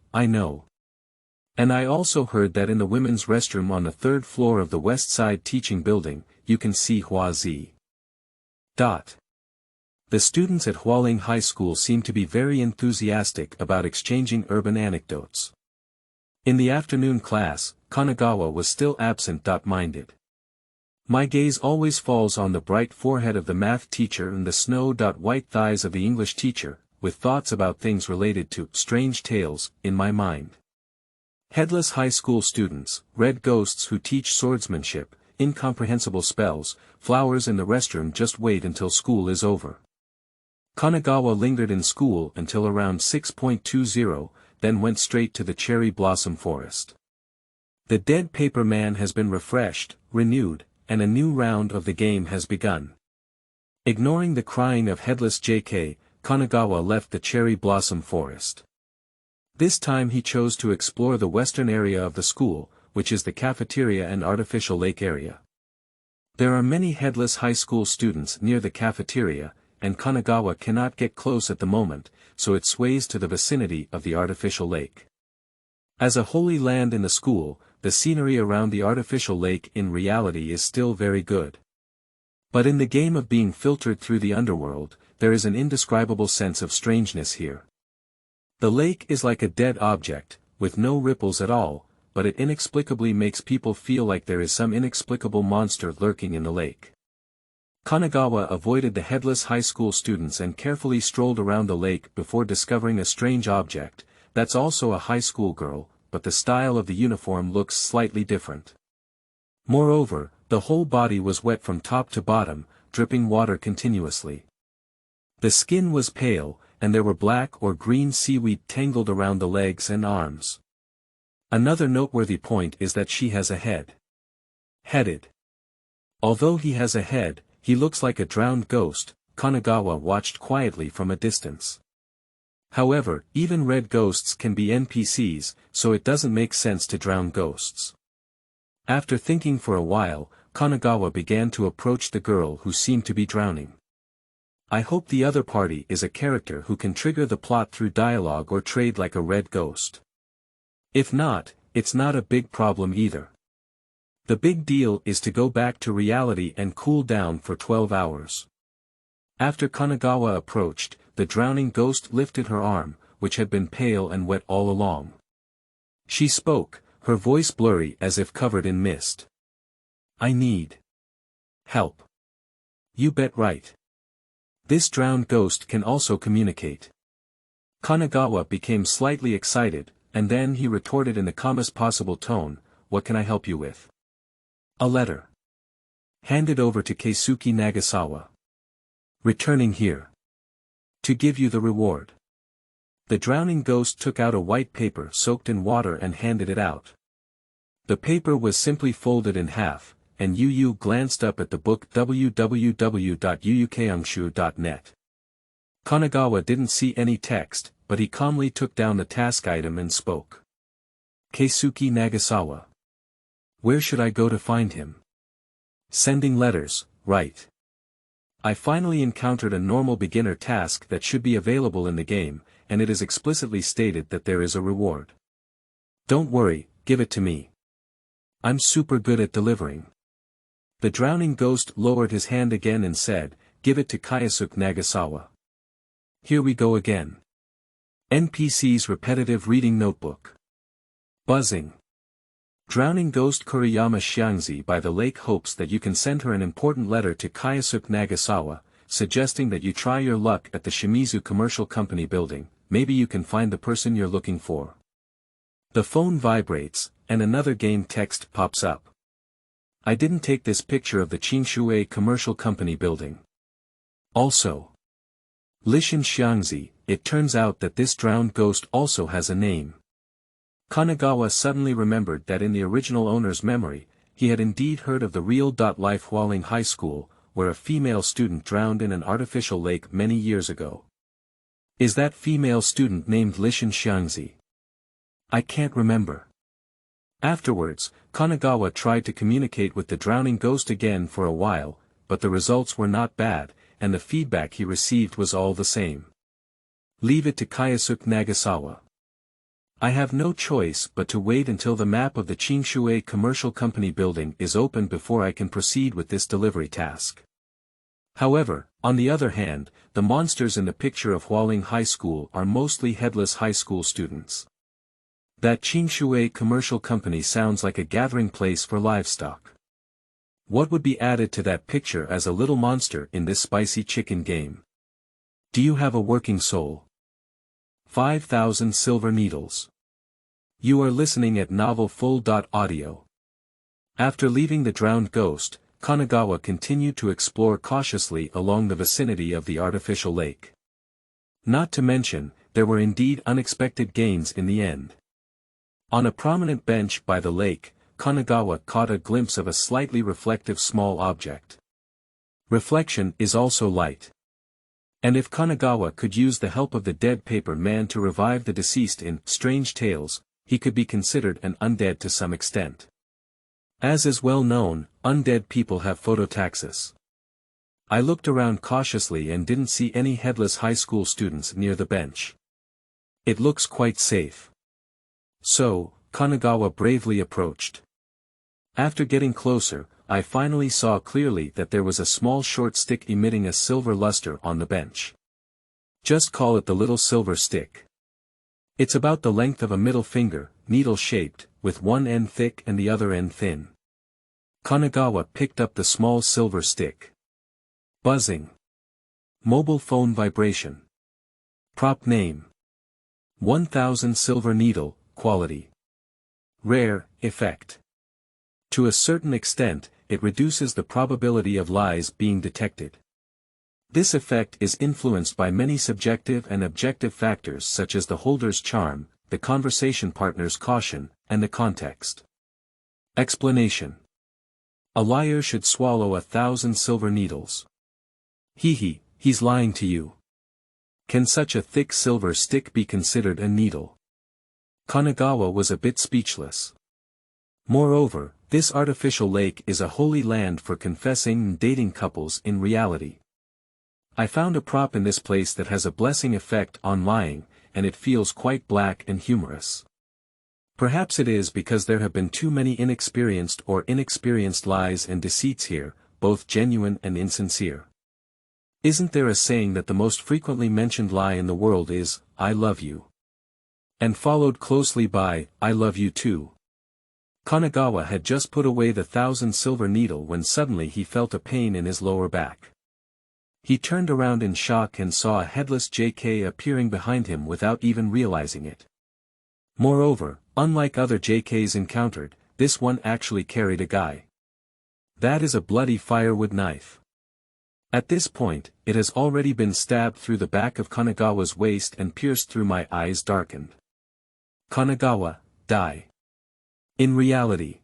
And I also heard that in the women's restroom on the 3rd floor of the West Side Teaching Building, you can see Hua Zi. The students at Howling High School seem to be very enthusiastic about exchanging urban anecdotes. In the afternoon class, Kanagawa was still absent-minded. My gaze always falls on the bright forehead of the math teacher and the snow-white thighs of the English teacher, with thoughts about things related to strange tales in my mind. Headless high school students, red ghosts who teach swordsmanship, incomprehensible spells, flowers in the restroom. Just wait until school is over. Kanagawa lingered in school until around 6:20, then went straight to the cherry blossom forest. The dead paper man has been refreshed, renewed, and a new round of the game has begun. Ignoring the crying of Headless JK, Kanagawa left the cherry blossom forest. This time he chose to explore the western area of the school, which is the cafeteria and artificial lake area. There are many Headless high school students near the cafeteria, and Kanagawa cannot get close at the moment, so it sways to the vicinity of the artificial lake. As a holy land in the school, the scenery around the artificial lake in reality is still very good. But in the game of being filtered through the underworld, there is an indescribable sense of strangeness here. The lake is like a dead object, with no ripples at all, but it inexplicably makes people feel like there is some inexplicable monster lurking in the lake. Kanagawa avoided the Headless high school students and carefully strolled around the lake before discovering a strange object. That's also a high school girl, but the style of the uniform looks slightly different. Moreover, the whole body was wet from top to bottom, dripping water continuously. The skin was pale, and there were black or green seaweed tangled around the legs and arms. Another noteworthy point is that she has a head. Headed. Although he has a head, he looks like a drowned ghost. Kanagawa watched quietly from a distance. However, even red ghosts can be NPCs, so it doesn't make sense to drown ghosts. After thinking for a while, Kanagawa began to approach the girl who seemed to be drowning. I hope the other party is a character who can trigger the plot through dialogue or trade like a red ghost. If not, it's not a big problem either. The big deal is to go back to reality and cool down for 12 hours. After Kanagawa approached, the drowning ghost lifted her arm, which had been pale and wet all along. She spoke, her voice blurry as if covered in mist. I need help. You bet right. This drowned ghost can also communicate. Kanagawa became slightly excited, and then he retorted in the calmest possible tone, what can I help you with? A letter. Hand it over to Keisuke Nagasawa. Returning here. To give you the reward. The drowning ghost took out a white paper soaked in water and handed it out. The paper was simply folded in half, and Yu glanced up at the book www.qiqingshui.net. Kanagawa didn't see any text, but he calmly took down the task item and spoke. Keisuke Nagasawa. Where should I go to find him? Sending letters, right. I finally encountered a normal beginner task that should be available in the game, and it is explicitly stated that there is a reward. Don't worry, give it to me. I'm super good at delivering. The drowning ghost lowered his hand again and said, give it to Keisuke Nagasawa. Here we go again. NPC's repetitive reading notebook. Buzzing. Drowning ghost Kuriyama Qiqingshui by the lake hopes that you can send her an important letter to Keisuke Nagasawa, suggesting that you try your luck at the Shimizu Commercial Company building, maybe you can find the person you're looking for. The phone vibrates, and another game text pops up. I didn't take this picture of the Qingxing Commercial Company building. Also. Lishin Qiqingshui, it turns out that this drowned ghost also has a name. Kanagawa suddenly remembered that in the original owner's memory, he had indeed heard of the real-life Howling High School, where a female student drowned in an artificial lake many years ago. Is that female student named Lishin Qiqingshui? I can't remember. Afterwards, Kanagawa tried to communicate with the drowning ghost again for a while, but the results were not bad, and the feedback he received was all the same. Leave it to Keisuke Nagasawa. I have no choice but to wait until the map of the Qingxing Commercial Company building is open before I can proceed with this delivery task. However, on the other hand, the monsters in the picture of Howling High School are mostly headless high school students. That Qingxing Commercial Company sounds like a gathering place for livestock. What would be added to that picture as a little monster in this spicy chicken game? Do you have a working soul? 5,000 silver needles. You are listening at novelfull.audio. After leaving the drowned ghost, Kanagawa continued to explore cautiously along the vicinity of the artificial lake. Not to mention, there were indeed unexpected gains in the end. On a prominent bench by the lake, Kanagawa caught a glimpse of a slightly reflective small object. Reflection is also light. And if Kanagawa could use the help of the dead paper man to revive the deceased in Strange Tales, he could be considered an undead to some extent. As is well known, undead people have phototaxis. I looked around cautiously and didn't see any headless high school students near the bench. It looks quite safe. So, Kanagawa bravely approached. After getting closer, I finally saw clearly that there was a small short stick emitting a silver luster on the bench. Just call it the little silver stick. It's about the length of a middle finger, needle-shaped, with one end thick and the other end thin. Kanagawa picked up the small silver stick. Buzzing. Mobile phone vibration. Prop name. 1000 silver needle, quality. Rare, effect. To a certain extent, it reduces the probability of lies being detected. This effect is influenced by many subjective and objective factors such as the holder's charm, the conversation partner's caution, and the context. Explanation. A liar should swallow 1,000 silver needles. He's lying to you. Can such a thick silver stick be considered a needle? Kanagawa was a bit speechless. Moreover, this artificial lake is a holy land for confessing and dating couples in reality. I found a prop in this place that has a blessing effect on lying, and it feels quite black and humorous. Perhaps it is because there have been too many inexperienced lies and deceits here, both genuine and insincere. Isn't there a saying that the most frequently mentioned lie in the world is, I love you? And followed closely by, I love you too. Kanagawa had just put away the 1,000 silver needle when suddenly he felt a pain in his lower back. He turned around in shock and saw a headless JK appearing behind him without even realizing it. Moreover, unlike other JKs encountered, this one actually carried a guy. That is a bloody firewood knife. At this point, it has already been stabbed through the back of Kanagawa's waist and pierced through my eyes darkened. Kanagawa, die. In reality.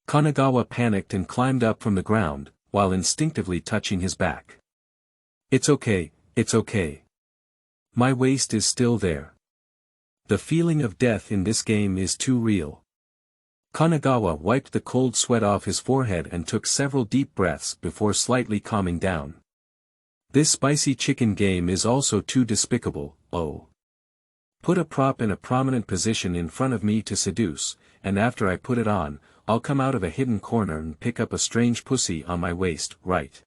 Kanagawa panicked and climbed up from the ground, while instinctively touching his back. It's okay, it's okay. My waist is still there. The feeling of death in this game is too real. Kanagawa wiped the cold sweat off his forehead and took several deep breaths before slightly calming down. This spicy chicken game is also too despicable, oh. Put a prop in a prominent position in front of me to seduce, and after I put it on, I'll come out of a hidden corner and pick up a strange pussy on my waist, right?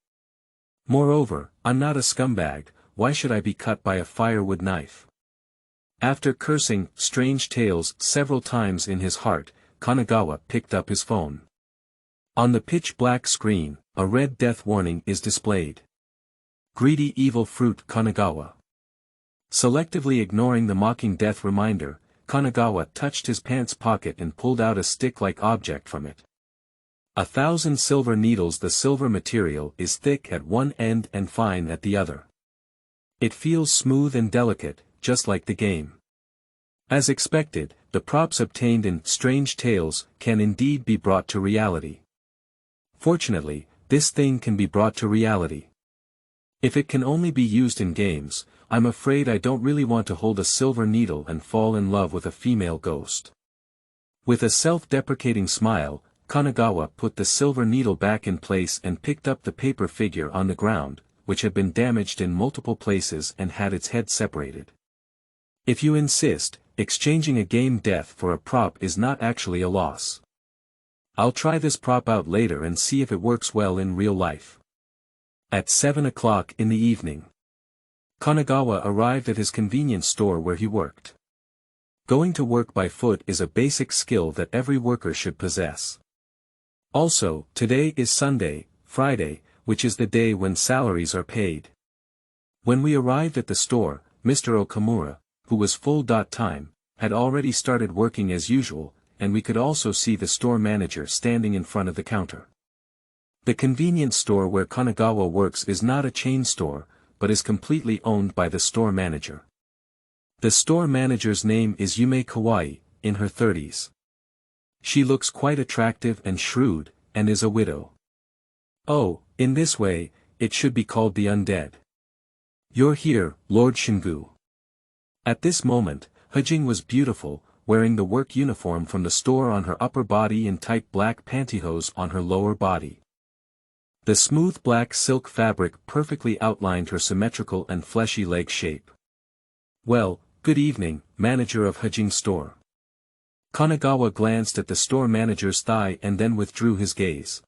Moreover, I'm not a scumbag, why should I be cut by a firewood knife? After cursing strange tales several times in his heart, Kanagawa picked up his phone. On the pitch-black screen, a red death warning is displayed. Greedy evil fruit Kanagawa. Selectively ignoring the mocking death reminder, Kanagawa touched his pants pocket and pulled out a stick-like object from it. 1,000 silver needles. The silver material is thick at one end and fine at the other. It feels smooth and delicate, just like the game. As expected, the props obtained in Strange Tales can indeed be brought to reality. Fortunately, this thing can be brought to reality. If it can only be used in games, I'm afraid I don't really want to hold a silver needle and fall in love with a female ghost. With a self-deprecating smile, Kanagawa put the silver needle back in place and picked up the paper figure on the ground, which had been damaged in multiple places and had its head separated. If you insist, exchanging a game death for a prop is not actually a loss. I'll try this prop out later and see if it works well in real life. At 7 o'clock in the evening, Kanagawa arrived at his convenience store where he worked. Going to work by foot is a basic skill that every worker should possess. Also, today is Sunday, Friday, which is the day when salaries are paid. When we arrived at the store, Mr. Okamura, who was full-time, had already started working as usual, and we could also see the store manager standing in front of the counter. The convenience store where Kanagawa works is not a chain store, but is completely owned by the store manager. The store manager's name is Yume Kawaii, in her 30s. She looks quite attractive and shrewd, and is a widow. Oh, in this way, it should be called the undead. You're here, Lord Shingu. At this moment, Shi Jing was beautiful, wearing the work uniform from the store on her upper body and tight black pantyhose on her lower body. The smooth black silk fabric perfectly outlined her symmetrical and fleshy leg shape. Well, good evening, manager of Shi Jing's store. Kanagawa glanced at the store manager's thigh and then withdrew his gaze.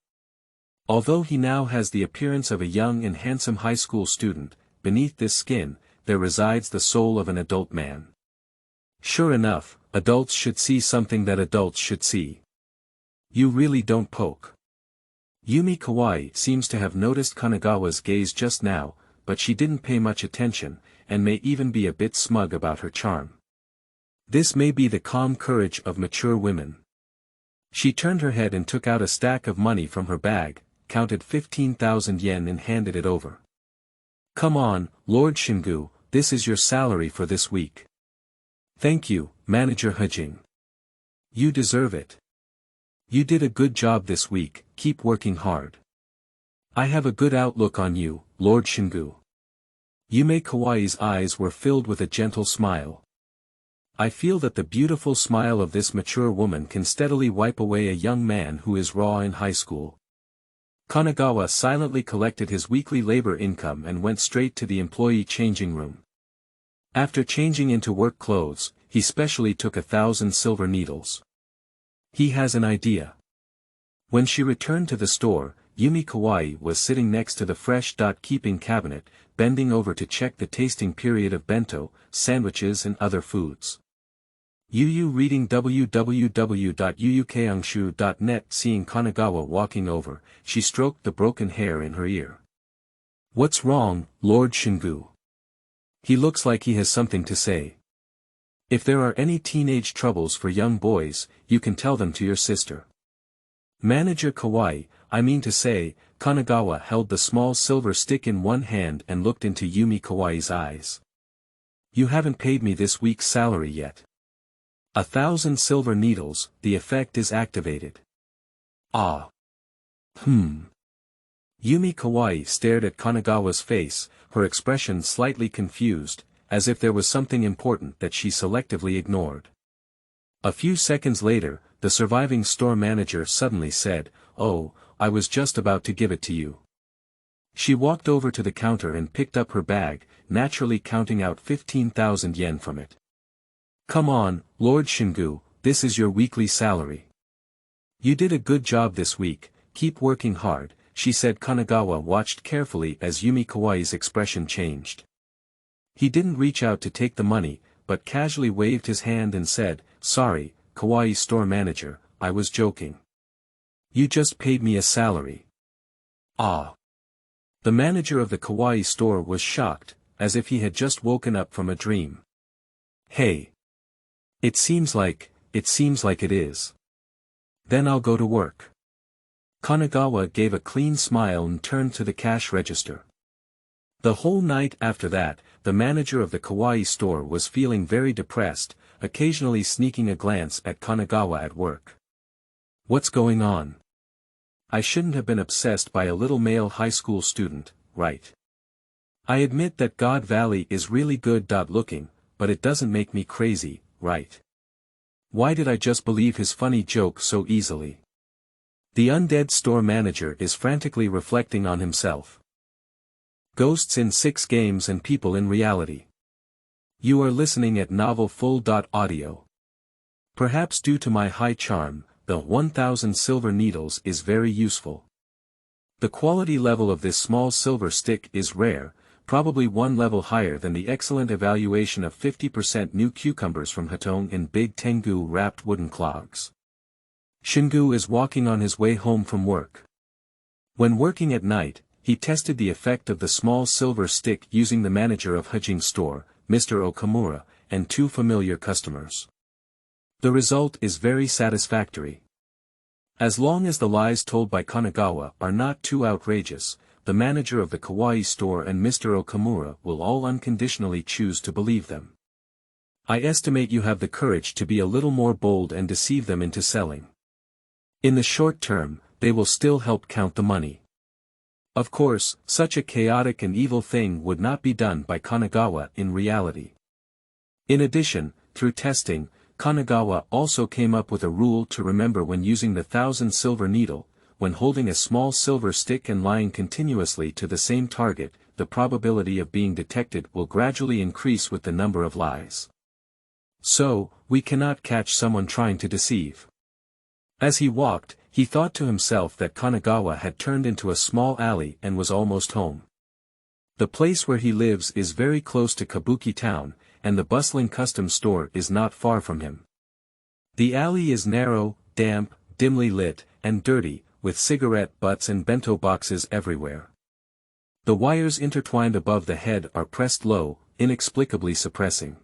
Although he now has the appearance of a young and handsome high school student, beneath this skin, there resides the soul of an adult man. Sure enough, adults should see something that adults should see. You really don't poke. Yumi Kawaii seems to have noticed Kanagawa's gaze just now, but she didn't pay much attention, and may even be a bit smug about her charm. This may be the calm courage of mature women. She turned her head and took out a stack of money from her bag, counted 15,000 yen and handed it over. Come on, Lord Shingu, this is your salary for this week. Thank you, Manager Shi Jing. You deserve it. You did a good job this week, keep working hard. I have a good outlook on you, Lord Shingu. Yume Kawaii's eyes were filled with a gentle smile. I feel that the beautiful smile of this mature woman can steadily wipe away a young man who is raw in high school. Kanagawa silently collected his weekly labor income and went straight to the employee changing room. After changing into work clothes, he specially took 1,000 silver needles. He has an idea. When she returned to the store, Yumi Kawaii was sitting next to the fresh-keeping cabinet, bending over to check the tasting period of bento, sandwiches and other foods. Yu reading www.qiqingshui.net. Seeing Kanagawa walking over, she stroked the broken hair in her ear. What's wrong, Lord Shingu? He looks like he has something to say. If there are any teenage troubles for young boys, you can tell them to your sister. Manager Kawaii, I mean to say, Kanagawa held the small silver stick in one hand and looked into Yumi Kawaii's eyes. You haven't paid me this week's salary yet. 1,000 silver needles, the effect is activated. Ah. Yumi Kawaii stared at Kanagawa's face, her expression slightly confused, as if there was something important that she selectively ignored. A few seconds later, the surviving store manager suddenly said, "Oh, I was just about to give it to you." She walked over to the counter and picked up her bag, naturally counting out 15,000 yen from it. "Come on, Lord Shingu, this is your weekly salary. You did a good job this week, keep working hard," she said. Kanagawa watched carefully as Yumi Kawaii's expression changed. He didn't reach out to take the money, but casually waved his hand and said, "Sorry, Kawaii store manager, I was joking. You just paid me a salary." "Ah." The manager of the Kawaii store was shocked, as if he had just woken up from a dream. "Hey. It seems like it is. Then I'll go to work." Kanagawa gave a clean smile and turned to the cash register. The whole night after that, the manager of the Kawaii store was feeling very depressed, occasionally sneaking a glance at Kanagawa at work. "What's going on? I shouldn't have been obsessed by a little male high school student, right? I admit that God Valley is really good looking, but it doesn't make me crazy, right? Why did I just believe his funny joke so easily?" The undead store manager is frantically reflecting on himself. Ghosts in 6 games and people in reality. You are listening at Novel Full. Audio. Perhaps due to my high charm, the 1000 silver needles is very useful. The quality level of this small silver stick is rare, probably one level higher than the excellent evaluation of 50% new cucumbers from Hatong in big Tengu wrapped wooden clogs. Shingu is walking on his way home from work. When working at night, he tested the effect of the small silver stick using the manager of Hejing store, Mr. Okamura, and 2 familiar customers. The result is very satisfactory. As long as the lies told by Kanagawa are not too outrageous, the manager of the Kawaii store and Mr. Okamura will all unconditionally choose to believe them. I estimate you have the courage to be a little more bold and deceive them into selling. In the short term, they will still help count the money. Of course, such a chaotic and evil thing would not be done by Kanagawa in reality. In addition, through testing, Kanagawa also came up with a rule to remember when using the 1000 silver needle. When holding a small silver stick and lying continuously to the same target, the probability of being detected will gradually increase with the number of lies. So, we cannot catch someone trying to deceive. As he walked, he thought to himself that Kanagawa had turned into a small alley and was almost home. The place where he lives is very close to Kabuki town, and the bustling custom store is not far from him. The alley is narrow, damp, dimly lit, and dirty, with cigarette butts and bento boxes everywhere. The wires intertwined above the head are pressed low, inexplicably suppressing.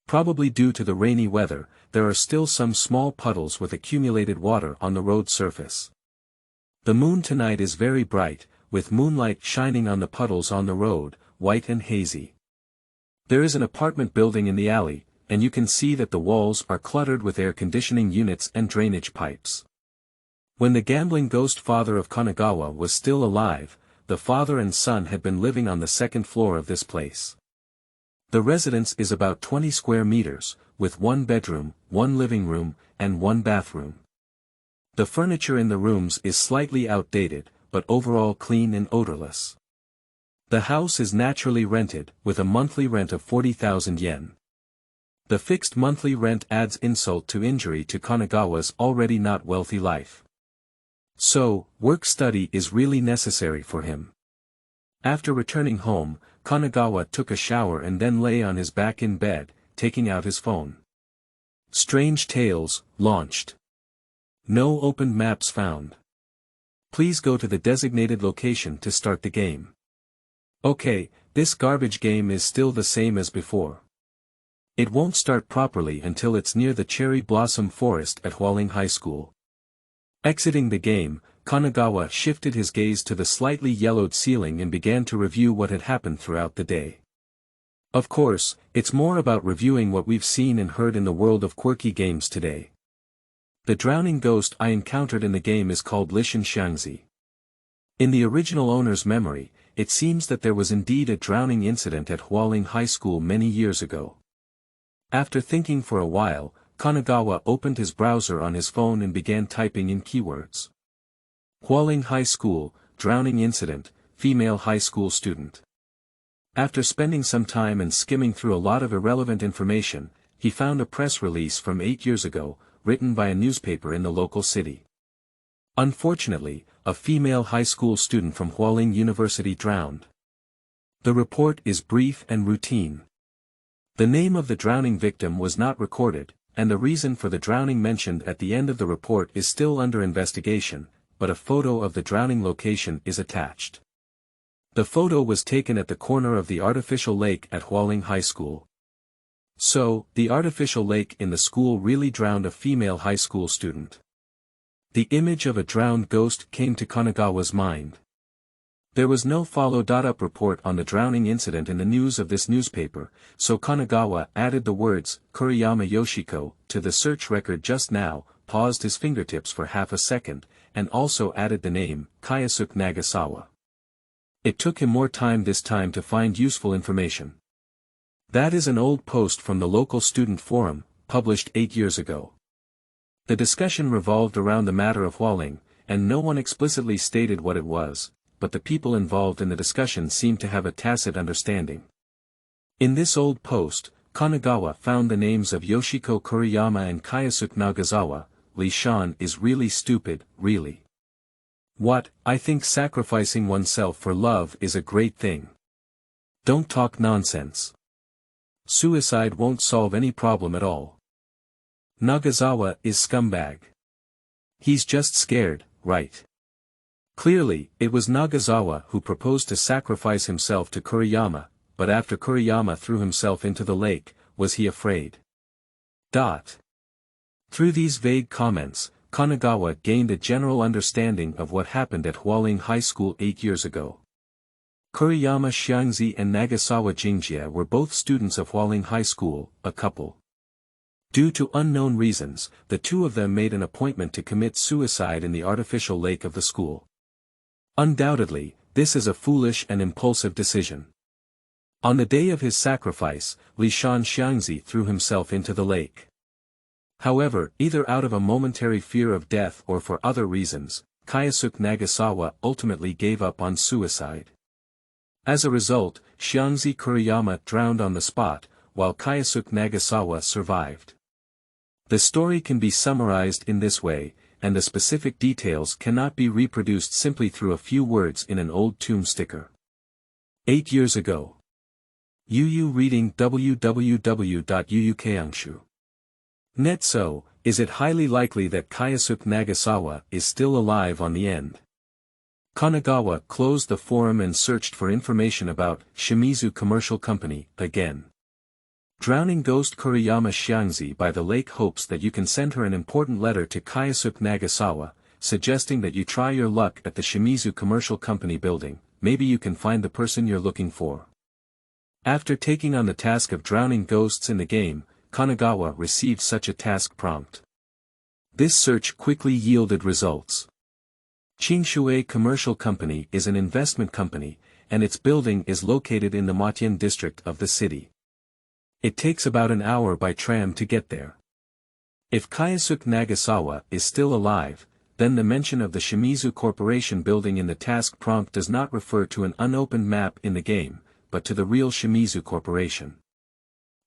Probably due to the rainy weather, there are still some small puddles with accumulated water on the road surface. The moon tonight is very bright, with moonlight shining on the puddles on the road, white and hazy. There is an apartment building in the alley, and you can see that the walls are cluttered with air conditioning units and drainage pipes. When the gambling ghost father of Kanagawa was still alive, the father and son had been living on the 2nd floor of this place. The residence is about 20 square meters, with 1 bedroom, 1 living room, and 1 bathroom. The furniture in the rooms is slightly outdated, but overall clean and odorless. The house is naturally rented, with a monthly rent of 40,000 yen. The fixed monthly rent adds insult to injury to Kanagawa's already not wealthy life. So, work-study is really necessary for him. After returning home, Kanagawa took a shower and then lay on his back in bed, taking out his phone. Strange Tales, launched. No opened maps found. Please go to the designated location to start the game. Okay, this garbage game is still the same as before. It won't start properly until it's near the cherry blossom forest at Howling High School. Exiting the game, Kanagawa shifted his gaze to the slightly yellowed ceiling and began to review what had happened throughout the day. Of course, it's more about reviewing what we've seen and heard in the world of quirky games today. The drowning ghost I encountered in the game is called Lishan Xiangzi. In the original owner's memory, it seems that there was indeed a drowning incident at Howling High School many years ago. After thinking for a while, Kanagawa opened his browser on his phone and began typing in keywords. Howling High School, drowning incident, female high school student. After spending some time and skimming through a lot of irrelevant information, he found a press release from 8 years ago, written by a newspaper in the local city. Unfortunately, a female high school student from Howling University drowned. The report is brief and routine. The name of the drowning victim was not recorded, and the reason for the drowning mentioned at the end of the report is still under investigation, but a photo of the drowning location is attached. The photo was taken at the corner of the artificial lake at Howling High School. So, the artificial lake in the school really drowned a female high school student. The image of a drowned ghost came to Kanagawa's mind. There was no follow-up report on the drowning incident in the news of this newspaper, so Kanagawa added the words, Kuriyama Yoshiko, to the search record just now, paused his fingertips for half a second, and also added the name, Kyosuke Nagasawa. It took him more time this time to find useful information. That is an old post from the local student forum, published 8 years ago. The discussion revolved around the matter of howling, and no one explicitly stated what it was, but the people involved in the discussion seemed to have a tacit understanding. In this old post, Kanagawa found the names of Yoshiko Kuriyama and Kyosuke Nagasawa. Li Shan is really stupid, really. What, I think sacrificing oneself for love is a great thing. Don't talk nonsense. Suicide won't solve any problem at all. Nagasawa is scumbag. He's just scared, right? Clearly, it was Nagasawa who proposed to sacrifice himself to Kuriyama, but after Kuriyama threw himself into the lake, was he afraid? Through these vague comments, Kanagawa gained a general understanding of what happened at Howling High School 8 years ago. Kuriyama Xiangzi and Nagasawa Jingjie were both students of Howling High School, a couple. Due to unknown reasons, the two of them made an appointment to commit suicide in the artificial lake of the school. Undoubtedly, this is a foolish and impulsive decision. On the day of his sacrifice, Li Shan Xiangzi threw himself into the lake. However, either out of a momentary fear of death or for other reasons, Kyosuke Nagasawa ultimately gave up on suicide. As a result, Xiangzi Kuriyama drowned on the spot, while Kyosuke Nagasawa survived. The story can be summarized in this way, and the specific details cannot be reproduced simply through a few words in an old tomb sticker. 8 years ago. UU reading www.uuqiqingshui.net. So, is it highly likely that Kyosuke Nagasawa is still alive on the end? Kanagawa closed the forum and searched for information about Shimizu Commercial Company, again. Drowning ghost Kuriyama Xiangzi by the lake hopes that you can send her an important letter to Kyosuke Nagasawa, suggesting that you try your luck at the Shimizu Commercial Company building, maybe you can find the person you're looking for. After taking on the task of drowning ghosts in the game, Kanagawa received such a task prompt. This search quickly yielded results. Qingxing Commercial Company is an investment company, and its building is located in the Matian district of the city. It takes about an hour by tram to get there. If Kyosuke Nagasawa is still alive, then the mention of the Shimizu Corporation building in the task prompt does not refer to an unopened map in the game, but to the real Shimizu Corporation.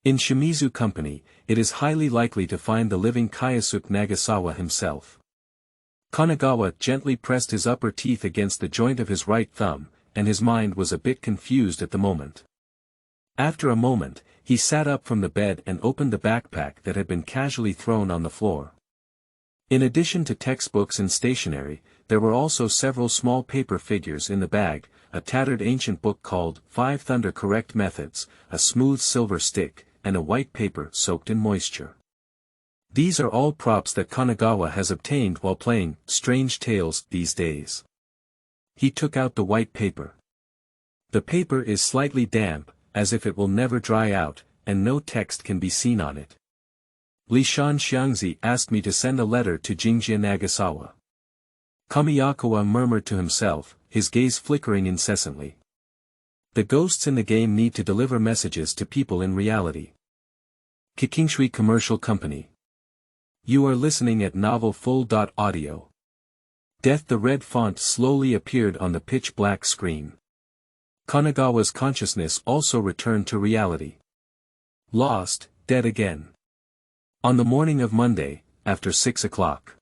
In Shimizu Company, it is highly likely to find the living Kyosuke Nagasawa himself. Kanagawa gently pressed his upper teeth against the joint of his right thumb, and his mind was a bit confused at the moment. After a moment, he sat up from the bed and opened the backpack that had been casually thrown on the floor. In addition to textbooks and stationery, there were also several small paper figures in the bag, a tattered ancient book called 5 Thunder Correct Methods, a smooth silver stick, and a white paper soaked in moisture. These are all props that Kanagawa has obtained while playing Strange Tales these days. He took out the white paper. The paper is slightly damp, as if it will never dry out, and no text can be seen on it. Li Shan Xiangzi asked me to send a letter to Jingjie Nagasawa. Kamiyakawa murmured to himself, his gaze flickering incessantly. The ghosts in the game need to deliver messages to people in reality. Qiqingshui Commercial Company. You are listening at Novel Full. Audio. Death. The red font slowly appeared on the pitch-black screen. Kanagawa's consciousness also returned to reality. Lost, dead again. On the morning of Monday, after 6 o'clock.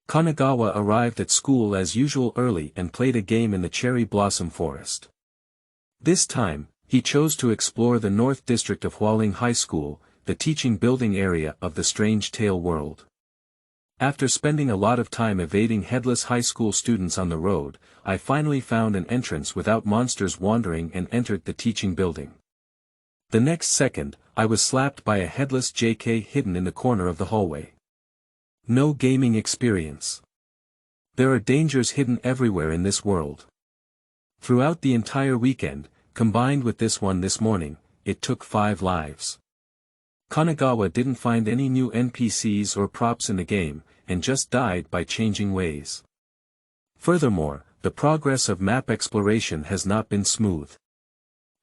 Kanagawa arrived at school as usual early and played a game in the cherry blossom forest. This time, he chose to explore the North District of Howling High School, the teaching building area of the Strange Tale world. After spending a lot of time evading Headless high school students on the road, I finally found an entrance without monsters wandering and entered the teaching building. The next second, I was slapped by a Headless JK hidden in the corner of the hallway. No gaming experience. There are dangers hidden everywhere in this world. Throughout the entire weekend, combined with this one this morning, it took 5 lives. Kanagawa didn't find any new NPCs or props in the game, and just died by changing ways. Furthermore, the progress of map exploration has not been smooth.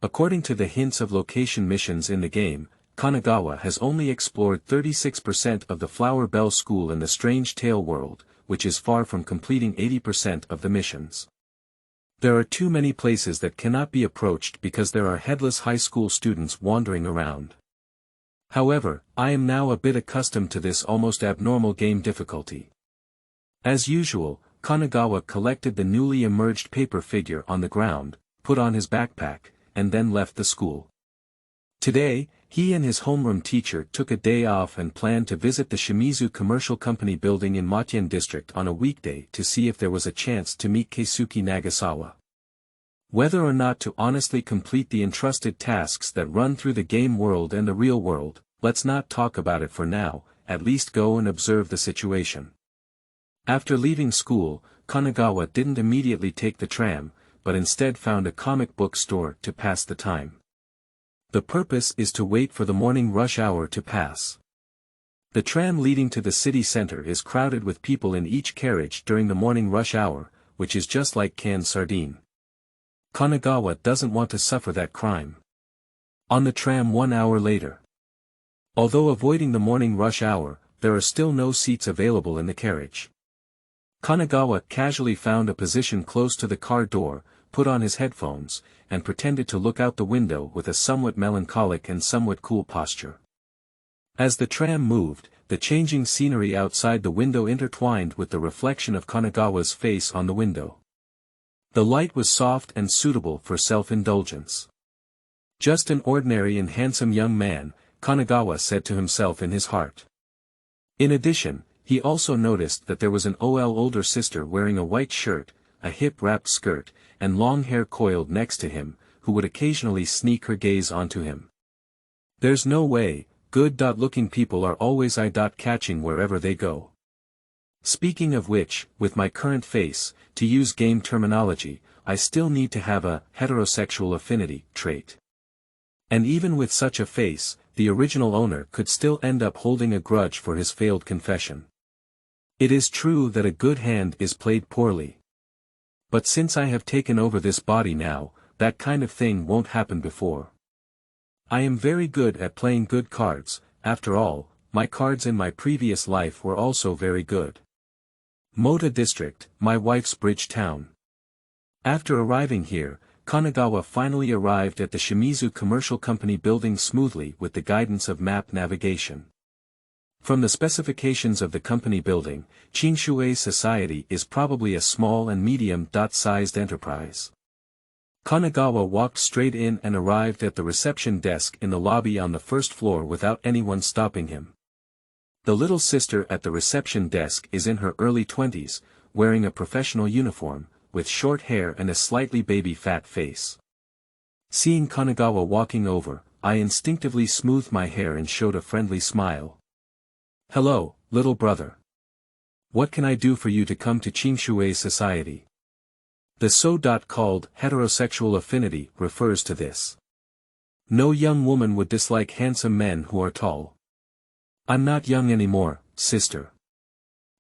According to the hints of location missions in the game, Kanagawa has only explored 36% of the Flower Bell School in the Strange Tale world, which is far from completing 80% of the missions. There are too many places that cannot be approached because there are Headless high school students wandering around. However, I am now a bit accustomed to this almost abnormal game difficulty. As usual, Kanagawa collected the newly emerged paper figure on the ground, put on his backpack, and then left the school. Today, he and his homeroom teacher took a day off and planned to visit the Shimizu Commercial Company building in Matien District on a weekday to see if there was a chance to meet Keisuke Nagasawa. Whether or not to honestly complete the entrusted tasks that run through the game world and the real world, let's not talk about it for now, at least go and observe the situation. After leaving school, Kanagawa didn't immediately take the tram, but instead found a comic book store to pass the time. The purpose is to wait for the morning rush hour to pass. The tram leading to the city center is crowded with people in each carriage during the morning rush hour, which is just like canned sardine. Kanagawa doesn't want to suffer that crime. On the tram 1 hour later. Although avoiding the morning rush hour, there are still no seats available in the carriage. Kanagawa casually found a position close to the car door, put on his headphones, and pretended to look out the window with a somewhat melancholic and somewhat cool posture. As the tram moved, the changing scenery outside the window intertwined with the reflection of Kanagawa's face on the window. The light was soft and suitable for self-indulgence. Just an ordinary and handsome young man, Kanagawa said to himself in his heart. In addition, he also noticed that there was an older sister wearing a white shirt, a hip-wrapped skirt, and long hair coiled next to him, who would occasionally sneak her gaze onto him. There's no way, good-looking people are always eye-catching wherever they go. Speaking of which, with my current face, to use game terminology, I still need to have a heterosexual affinity trait. And even with such a face, the original owner could still end up holding a grudge for his failed confession. It is true that a good hand is played poorly. But since I have taken over this body now, that kind of thing won't happen before. I am very good at playing good cards, after all, my cards in my previous life were also very good. Mota District, my wife's bridge town. After arriving here, Kanagawa finally arrived at the Shimizu Commercial Company building smoothly with the guidance of map navigation. From the specifications of the company building, Qingxing Society is probably a small and medium-sized enterprise. Kanagawa walked straight in and arrived at the reception desk in the lobby on the first floor without anyone stopping him. The little sister at the reception desk is in her early 20s, wearing a professional uniform, with short hair and a slightly baby-fat face. Seeing Kanagawa walking over, I instinctively smoothed my hair and showed a friendly smile. "Hello, little brother. What can I do for you to come to Qingxing Society?" The so-called heterosexual affinity refers to this. No young woman would dislike handsome men who are tall. I'm not young anymore, sister.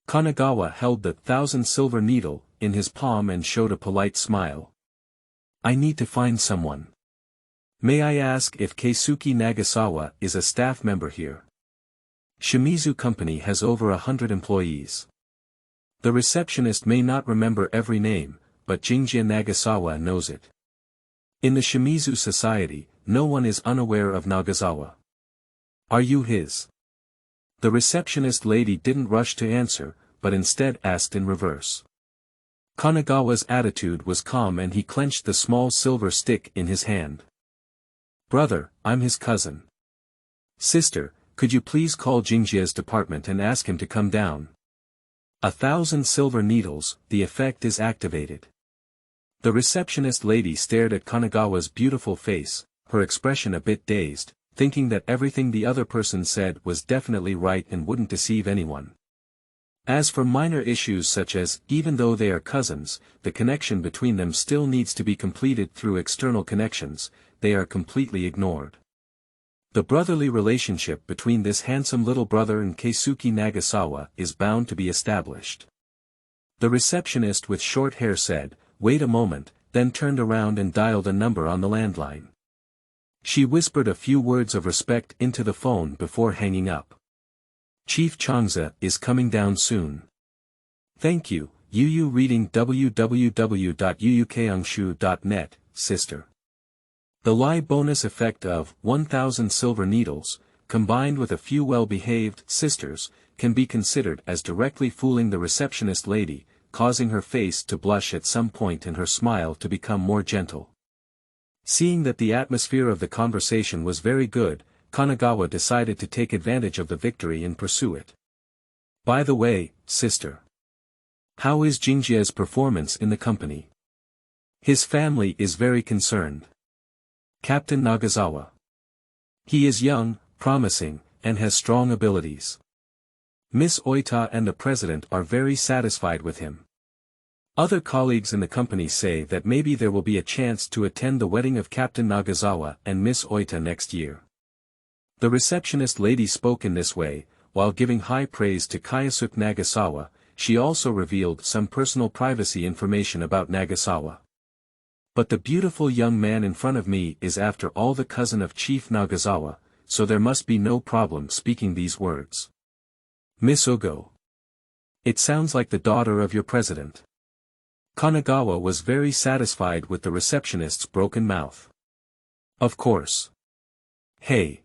Kanagawa held the 1,000 silver needle in his palm and showed a polite smile. I need to find someone. May I ask if Keisuke Nagasawa is a staff member here? Shimizu Company has over 100 employees. The receptionist may not remember every name, but Jingjie Nagasawa knows it. In the Shimizu society, no one is unaware of Nagasawa. Are you his? The receptionist lady didn't rush to answer, but instead asked in reverse. Kanagawa's attitude was calm and he clenched the small silver stick in his hand. Brother, I'm his cousin. Sister, could you please call Jingjie's department and ask him to come down? 1,000 silver needles, the effect is activated. The receptionist lady stared at Kanagawa's beautiful face, her expression a bit dazed, thinking that everything the other person said was definitely right and wouldn't deceive anyone. As for minor issues such as, even though they are cousins, the connection between them still needs to be completed through external connections, they are completely ignored. The brotherly relationship between this handsome little brother and Keisuke Nagasawa is bound to be established. The receptionist with short hair said, "Wait a moment," then turned around and dialed a number on the landline. She whispered a few words of respect into the phone before hanging up. Chief Changza is coming down soon. Thank you, Yu reading www.yuuqiqingshui.net, sister. The Lai bonus effect of 1,000 silver needles, combined with a few well-behaved sisters, can be considered as directly fooling the receptionist lady, causing her face to blush at some point and her smile to become more gentle. Seeing that the atmosphere of the conversation was very good, Kanagawa decided to take advantage of the victory and pursue it. By the way, sister. How is Jingjie's performance in the company? His family is very concerned. Captain Nagasawa. He is young, promising, and has strong abilities. Miss Oita and the president are very satisfied with him. Other colleagues in the company say that maybe there will be a chance to attend the wedding of Captain Nagasawa and Miss Oita next year. The receptionist lady spoke in this way, while giving high praise to Keisuke Nagasawa. She also revealed some personal privacy information about Nagasawa. But the beautiful young man in front of me is after all the cousin of Chief Nagasawa, so there must be no problem speaking these words. Miss Ugo. It sounds like the daughter of your president. Kanagawa was very satisfied with the receptionist's broken mouth. Of course. Hey.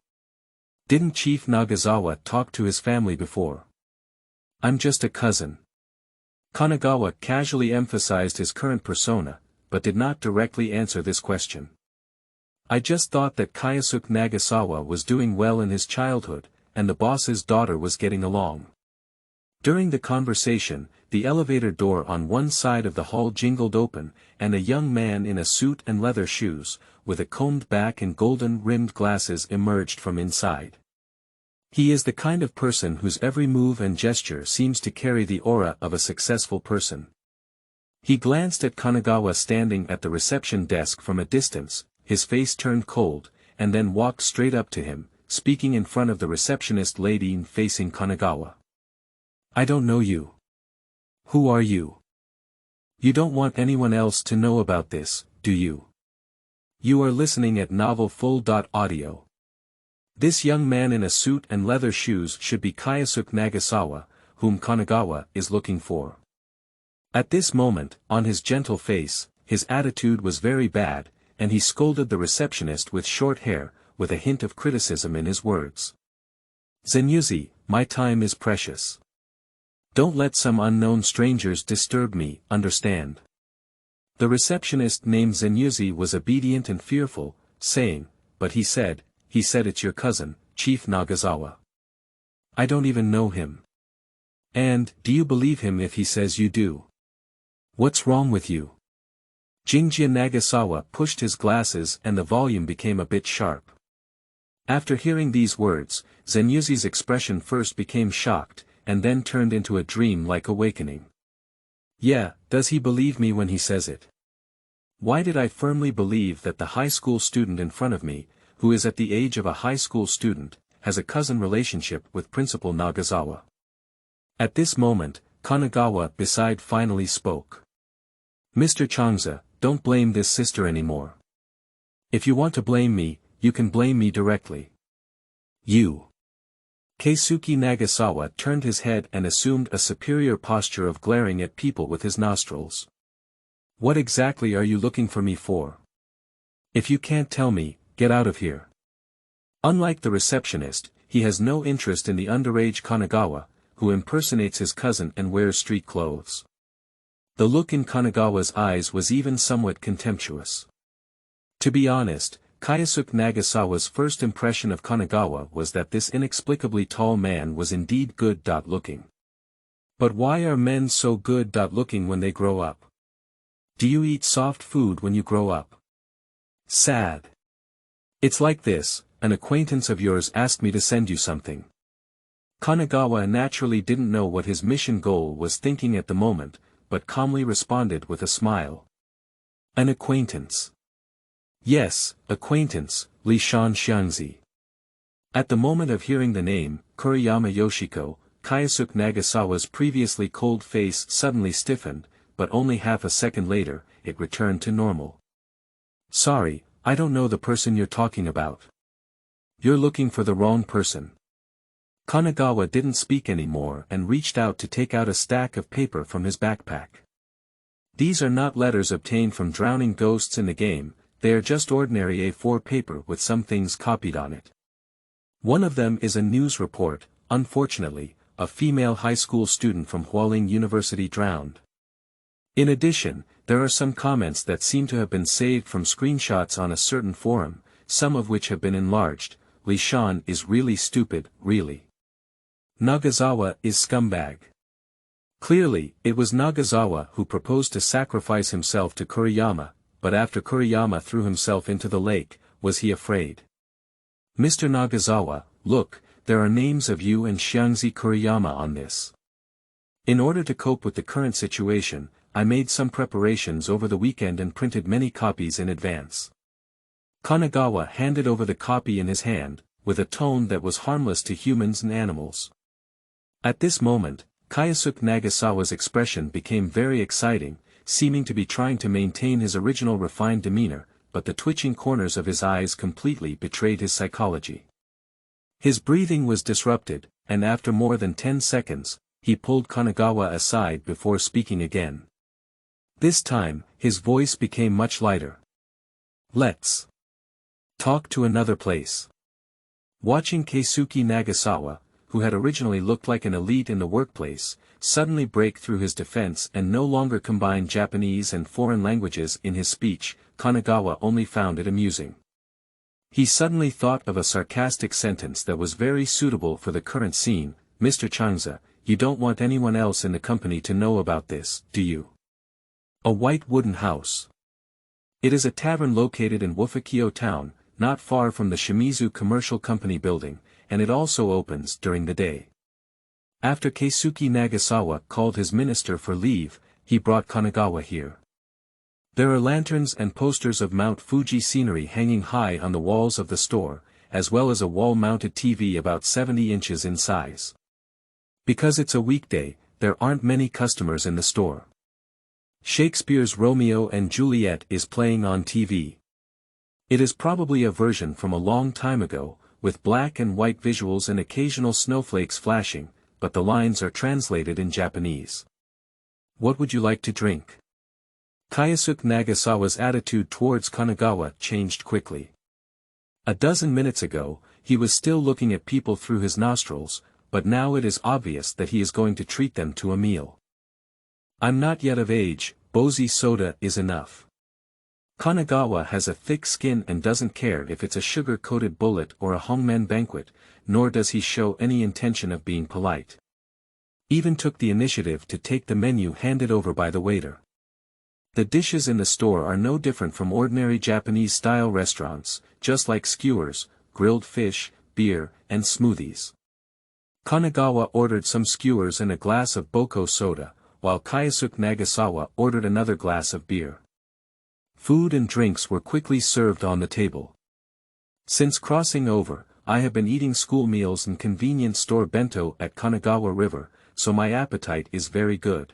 Didn't Chief Nagasawa talk to his family before? I'm just a cousin. Kanagawa casually emphasized his current persona, but did not directly answer this question. I just thought that Keisuke Nagasawa was doing well in his childhood, and the boss's daughter was getting along. During the conversation, the elevator door on one side of the hall jingled open, and a young man in a suit and leather shoes, with a combed back and golden-rimmed glasses emerged from inside. He is the kind of person whose every move and gesture seems to carry the aura of a successful person. He glanced at Kanagawa standing at the reception desk from a distance, his face turned cold, and then walked straight up to him, speaking in front of the receptionist lady and facing Kanagawa. I don't know you. Who are you? You don't want anyone else to know about this, do you? You are listening at Novel Full.audio. This young man in a suit and leather shoes should be Keisuke Nagasawa, whom Kanagawa is looking for. At this moment, on his gentle face, his attitude was very bad, and he scolded the receptionist with short hair, with a hint of criticism in his words. Zenyuzi, my time is precious. Don't let some unknown strangers disturb me, understand? The receptionist named Zenyuzi was obedient and fearful, saying, but he said it's your cousin, Chief Nagasawa. I don't even know him. And, do you believe him if he says you do? What's wrong with you? Jingjie Nagasawa pushed his glasses and the volume became a bit sharp. After hearing these words, Zenyuzi's expression first became shocked, and then turned into a dream-like awakening. Yeah, does he believe me when he says it? Why did I firmly believe that the high school student in front of me, who is at the age of a high school student, has a cousin relationship with Principal Nagasawa? At this moment, Kanagawa beside finally spoke. Mr. Changza, don't blame this sister anymore. If you want to blame me, you can blame me directly. You. Keisuke Nagasawa turned his head and assumed a superior posture of glaring at people with his nostrils. What exactly are you looking for me for? If you can't tell me, get out of here. Unlike the receptionist, he has no interest in the underage Kanagawa, who impersonates his cousin and wears street clothes. The look in Kanagawa's eyes was even somewhat contemptuous. To be honest, Keisuke Nagasawa's first impression of Kanagawa was that this inexplicably tall man was indeed good-looking. But why are men so good-looking when they grow up? Do you eat soft food when you grow up? Sad. It's like this, an acquaintance of yours asked me to send you something. Kanagawa naturally didn't know what his mission goal was thinking at the moment, but calmly responded with a smile. An acquaintance. Yes, acquaintance, Li Shan Xiangzi. At the moment of hearing the name, Kuriyama Yoshiko, Keisuke Nagasawa's previously cold face suddenly stiffened, but only half a second later, it returned to normal. Sorry, I don't know the person you're talking about. You're looking for the wrong person. Kanagawa didn't speak anymore and reached out to take out a stack of paper from his backpack. These are not letters obtained from drowning ghosts in the game, they are just ordinary A4 paper with some things copied on it. One of them is a news report. Unfortunately, a female high school student from Hualing University drowned. In addition, there are some comments that seem to have been saved from screenshots on a certain forum, some of which have been enlarged. Li Shan is really stupid, really. Nagasawa is scumbag. Clearly, it was Nagasawa who proposed to sacrifice himself to Kuriyama, but after Kuriyama threw himself into the lake, was he afraid? Mr. Nagasawa, look, there are names of you and Xiangzi Kuriyama on this. In order to cope with the current situation, I made some preparations over the weekend and printed many copies in advance. Kanagawa handed over the copy in his hand, with a tone that was harmless to humans and animals. At this moment, Keisuke Nagasawa's expression became very exciting, seeming to be trying to maintain his original refined demeanor, but the twitching corners of his eyes completely betrayed his psychology. His breathing was disrupted, and after more than 10 seconds, he pulled Kanagawa aside before speaking again. This time, his voice became much lighter. Let's talk to another place. Watching Keisuke Nagasawa, who had originally looked like an elite in the workplace, suddenly break through his defense and no longer combine Japanese and foreign languages in his speech, Kanagawa only found it amusing. He suddenly thought of a sarcastic sentence that was very suitable for the current scene. Mr. Changza, you don't want anyone else in the company to know about this, do you? A white wooden house. It is a tavern located in Wufakio town, not far from the Shimizu Commercial Company building, and it also opens during the day. After Keisuke Nagasawa called his minister for leave, he brought Kanagawa here. There are lanterns and posters of Mount Fuji scenery hanging high on the walls of the store, as well as a wall-mounted TV about 70 inches in size. Because it's a weekday, there aren't many customers in the store. Shakespeare's Romeo and Juliet is playing on TV. It is probably a version from a long time ago, with black and white visuals and occasional snowflakes flashing, but the lines are translated in Japanese. What would you like to drink? Keisuke Nagasawa's attitude towards Kanagawa changed quickly. A dozen minutes ago, he was still looking at people through his nostrils, but now it is obvious that he is going to treat them to a meal. I'm not yet of age, Bozy soda is enough. Kanagawa has a thick skin and doesn't care if it's a sugar-coated bullet or a hongmen banquet, nor does he show any intention of being polite. Even took the initiative to take the menu handed over by the waiter. The dishes in the store are no different from ordinary Japanese-style restaurants, just like skewers, grilled fish, beer, and smoothies. Kanagawa ordered some skewers and a glass of boko soda, while Keisuke Nagasawa ordered another glass of beer. Food and drinks were quickly served on the table. Since crossing over, I have been eating school meals and convenience store bento at Kanagawa River, so my appetite is very good.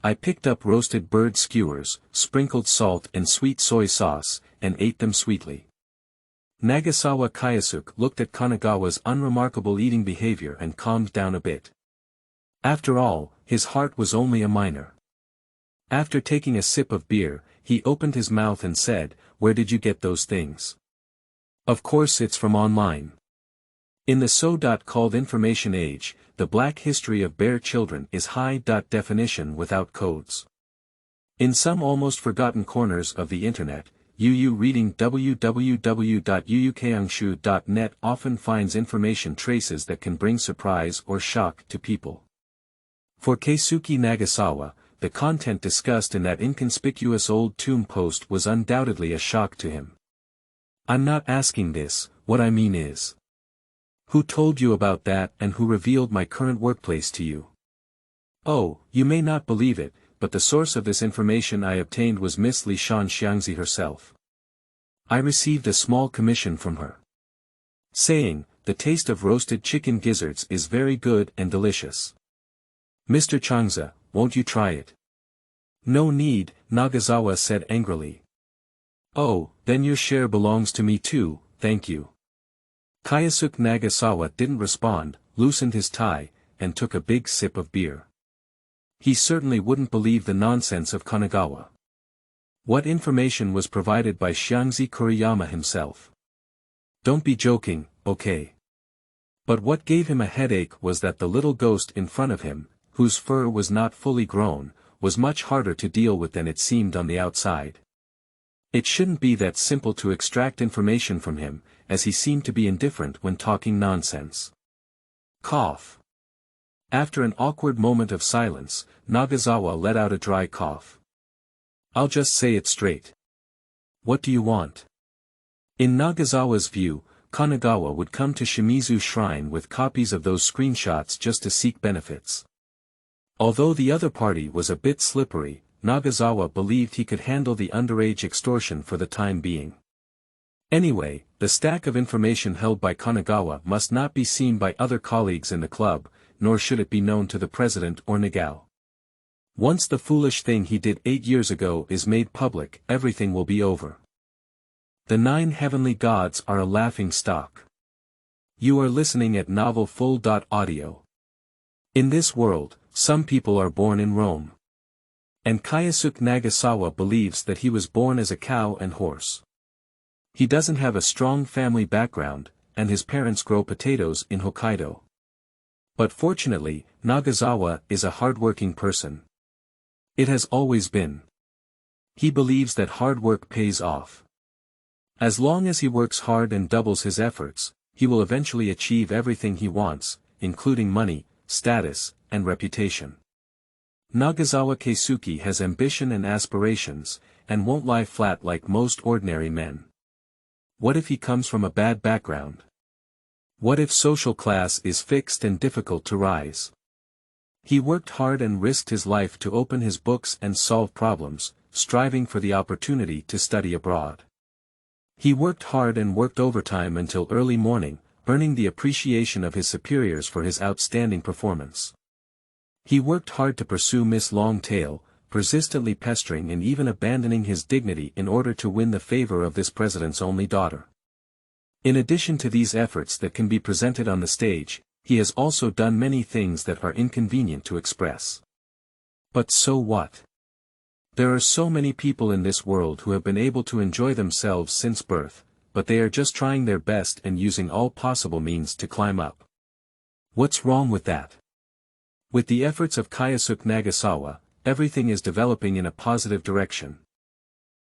I picked up roasted bird skewers, sprinkled salt and sweet soy sauce, and ate them sweetly. Nagasawa Kayasuke looked at Kanagawa's unremarkable eating behavior and calmed down a bit. After all, his heart was only a minor. After taking a sip of beer, he opened his mouth and said, "Where did you get those things?" "Of course it's from online. In the so-called information age, the black history of bear children is high-definition without codes. In some almost forgotten corners of the internet, reading www.qiqingshui.net often finds information traces that can bring surprise or shock to people. For Keisuke Nagasawa, the content discussed in that inconspicuous old tomb post was undoubtedly a shock to him. "I'm not asking this, what I mean is, who told you about that and who revealed my current workplace to you?" "Oh, you may not believe it, but the source of this information I obtained was Miss Li Shan Xiangzi herself. I received a small commission from her. Saying, the taste of roasted chicken gizzards is very good and delicious. Mr. Changza, won't you try it?" "No need," Nagasawa said angrily. "Oh, then your share belongs to me too, thank you." Kayasuke Nagasawa didn't respond, loosened his tie, and took a big sip of beer. He certainly wouldn't believe the nonsense of Kanagawa. What information was provided by Xiangzi Kuriyama himself? Don't be joking, okay? But what gave him a headache was that the little ghost in front of him, whose fur was not fully grown, was much harder to deal with than it seemed on the outside. It shouldn't be that simple to extract information from him, as he seemed to be indifferent when talking nonsense. Cough. After an awkward moment of silence, Nagasawa let out a dry cough. "I'll just say it straight. What do you want?" In Nagasawa's view, Kanagawa would come to Shimizu Shrine with copies of those screenshots just to seek benefits. Although the other party was a bit slippery, Nagasawa believed he could handle the underage extortion for the time being. Anyway, the stack of information held by Kanagawa must not be seen by other colleagues in the club, nor should it be known to the president or Nagao. Once the foolish thing he did 8 years ago is made public, everything will be over. The 9 heavenly gods are a laughing stock. You are listening at novelfull.audio. In this world, some people are born in Rome. And Kayasuke Nagasawa believes that he was born as a cow and horse. He doesn't have a strong family background, and his parents grow potatoes in Hokkaido. But fortunately, Nagasawa is a hardworking person. It has always been. He believes that hard work pays off. As long as he works hard and doubles his efforts, he will eventually achieve everything he wants, including money, status, and reputation. Nagasawa Keisuke has ambition and aspirations, and won't lie flat like most ordinary men. What if he comes from a bad background? What if social class is fixed and difficult to rise? He worked hard and risked his life to open his books and solve problems, striving for the opportunity to study abroad. He worked hard and worked overtime until early morning, earning the appreciation of his superiors for his outstanding performance. He worked hard to pursue Miss Longtail, persistently pestering and even abandoning his dignity in order to win the favor of this president's only daughter. In addition to these efforts that can be presented on the stage, he has also done many things that are inconvenient to express. But so what? There are so many people in this world who have been able to enjoy themselves since birth, but they are just trying their best and using all possible means to climb up. What's wrong with that? With the efforts of Kayasuke Nagasawa, everything is developing in a positive direction.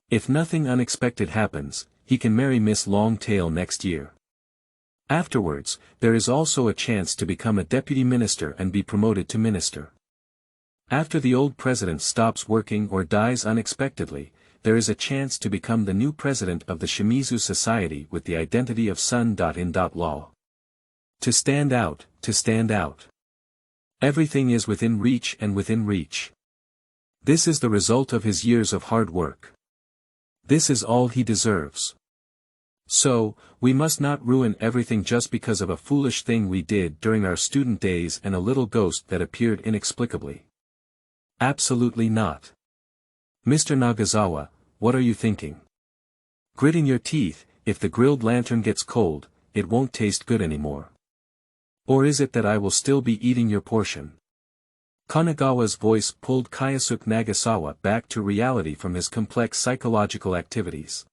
If nothing unexpected happens, he can marry Miss Longtail next year. Afterwards, there is also a chance to become a deputy minister and be promoted to minister. After the old president stops working or dies unexpectedly, there is a chance to become the new president of the Shimizu Society with the identity of Sun.in.law. To stand out, to stand out. Everything is within reach and within reach. This is the result of his years of hard work. This is all he deserves. So, we must not ruin everything just because of a foolish thing we did during our student days and a little ghost that appeared inexplicably. Absolutely not. Mr. Nagasawa, what are you thinking? Gritting your teeth, if the grilled lantern gets cold, it won't taste good anymore. Or is it that I will still be eating your portion? Kanagawa's voice pulled Kyosuke Nagasawa back to reality from his complex psychological activities.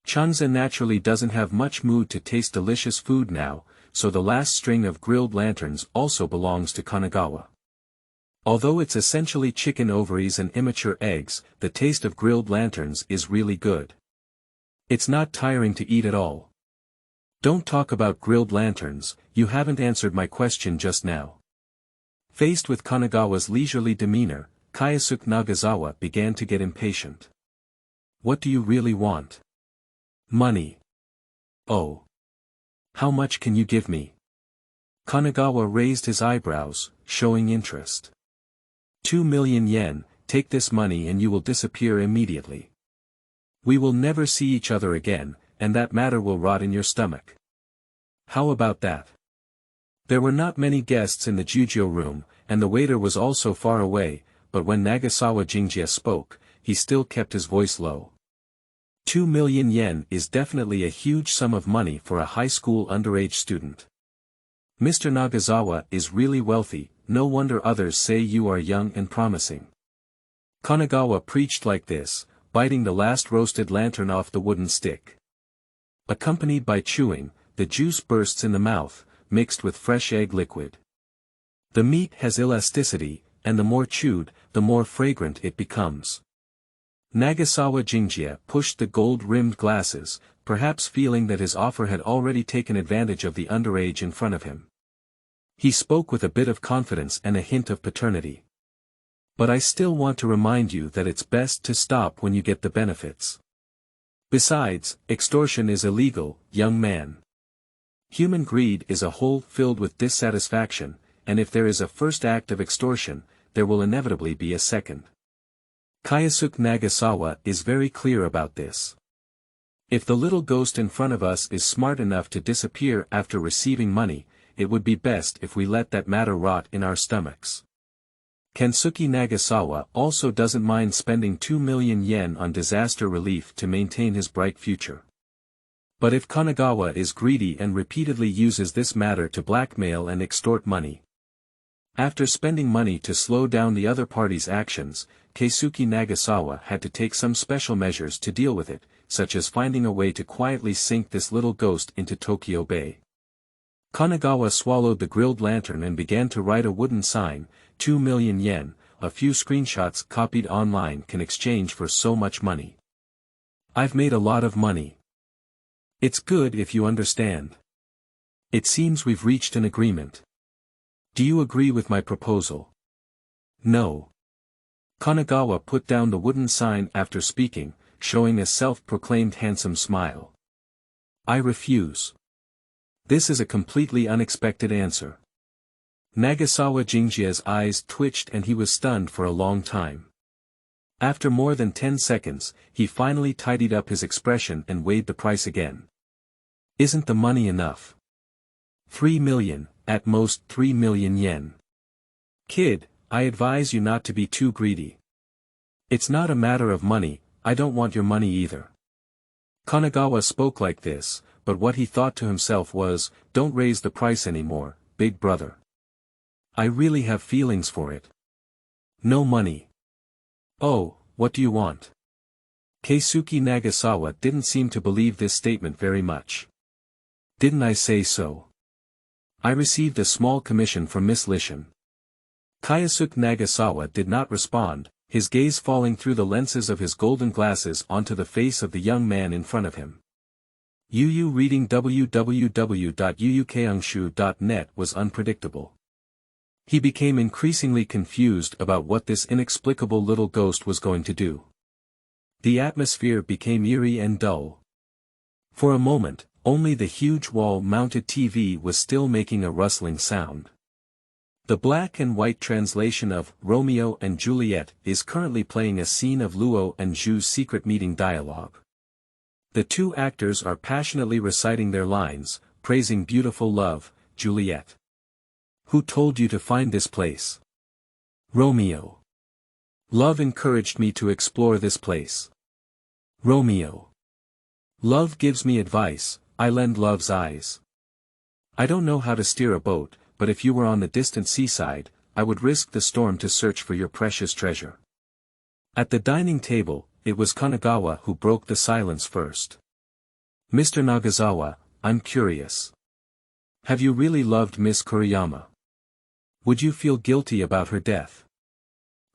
Chunza naturally doesn't have much mood to taste delicious food now, so the last string of grilled lanterns also belongs to Kanagawa. Although it's essentially chicken ovaries and immature eggs, the taste of grilled lanterns is really good. It's not tiring to eat at all. Don't talk about grilled lanterns, you haven't answered my question just now. Faced with Kanagawa's leisurely demeanor, Kyosuke Nagasawa began to get impatient. What do you really want? Money. Oh. How much can you give me? Kanagawa raised his eyebrows, showing interest. 2 million yen, take this money and you will disappear immediately. We will never see each other again, and that matter will rot in your stomach. How about that? There were not many guests in the Jujyo room, and the waiter was also far away, but when Nagasawa Jingjie spoke, he still kept his voice low. 2 million yen is definitely a huge sum of money for a high school underage student. Mr. Nagasawa is really wealthy, no wonder others say you are young and promising. Kanagawa preached like this, biting the last roasted lantern off the wooden stick. Accompanied by chewing, the juice bursts in the mouth, mixed with fresh egg liquid. The meat has elasticity, and the more chewed, the more fragrant it becomes. Nagasawa Jingjie pushed the gold-rimmed glasses, perhaps feeling that his offer had already taken advantage of the underage in front of him. He spoke with a bit of confidence and a hint of paternity. But I still want to remind you that it's best to stop when you get the benefits. Besides, extortion is illegal, young man. Human greed is a hole filled with dissatisfaction, and if there is a first act of extortion, there will inevitably be a second. Kyosuke Nagasawa is very clear about this. If the little ghost in front of us is smart enough to disappear after receiving money, it would be best if we let that matter rot in our stomachs. Kensuke Nagasawa also doesn't mind spending 2 million yen on disaster relief to maintain his bright future. But if Kanagawa is greedy and repeatedly uses this matter to blackmail and extort money. After spending money to slow down the other party's actions, Keisuke Nagasawa had to take some special measures to deal with it, such as finding a way to quietly sink this little ghost into Tokyo Bay. Kanagawa swallowed the grilled lantern and began to write a wooden sign, 2 million yen, a few screenshots copied online can exchange for so much money. I've made a lot of money. It's good if you understand. It seems we've reached an agreement. Do you agree with my proposal? No. Kanagawa put down the wooden sign after speaking, showing a self-proclaimed handsome smile. I refuse. This is a completely unexpected answer. Nagasawa Jingjie's eyes twitched and he was stunned for a long time. After more than 10 seconds, he finally tidied up his expression and weighed the price again. Isn't the money enough? 3 million, at most 3 million yen. Kid, I advise you not to be too greedy. It's not a matter of money, I don't want your money either. Kanagawa spoke like this, but what he thought to himself was, don't raise the price anymore, big brother. I really have feelings for it. No money. Oh, what do you want? Keisuke Nagasawa didn't seem to believe this statement very much. Didn't I say so? I received a small commission from Miss Lishan. Kyosuke Nagasawa did not respond, his gaze falling through the lenses of his golden glasses onto the face of the young man in front of him. Yu reading www.yuuqiqingshui.net was unpredictable. He became increasingly confused about what this inexplicable little ghost was going to do. The atmosphere became eerie and dull. For a moment, only the huge wall-mounted TV was still making a rustling sound. The black and white translation of Romeo and Juliet is currently playing a scene of Luo and Zhu's secret meeting dialogue. The two actors are passionately reciting their lines, praising beautiful love, Juliet. Who told you to find this place? Romeo. Love encouraged me to explore this place. Romeo. Love gives me advice, I lend love's eyes. I don't know how to steer a boat, but if you were on the distant seaside, I would risk the storm to search for your precious treasure. At the dining table, it was Kanagawa who broke the silence first. Mr. Nagasawa, I'm curious. Have you really loved Miss Kuriyama? Would you feel guilty about her death?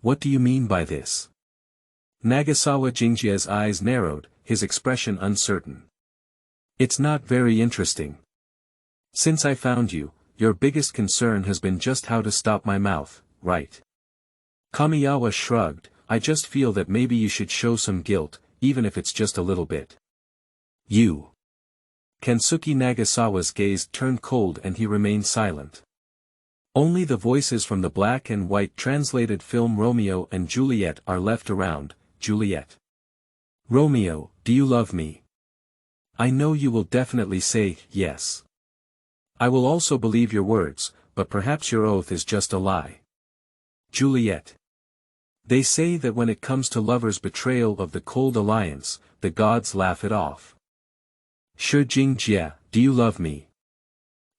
What do you mean by this? Nagasawa Jingjie's eyes narrowed, his expression uncertain. It's not very interesting. Since I found you, your biggest concern has been just how to stop my mouth, right? Kamiyawa shrugged, I just feel that maybe you should show some guilt, even if it's just a little bit. You. Kensuke Nagasawa's gaze turned cold and he remained silent. Only the voices from the black and white translated film Romeo and Juliet are left around. Juliet. Romeo, do you love me? I know you will definitely say, yes. I will also believe your words, but perhaps your oath is just a lie. Juliet. They say that when it comes to lovers' betrayal of the cold alliance, the gods laugh it off. Shi Jing Jie, do you love me?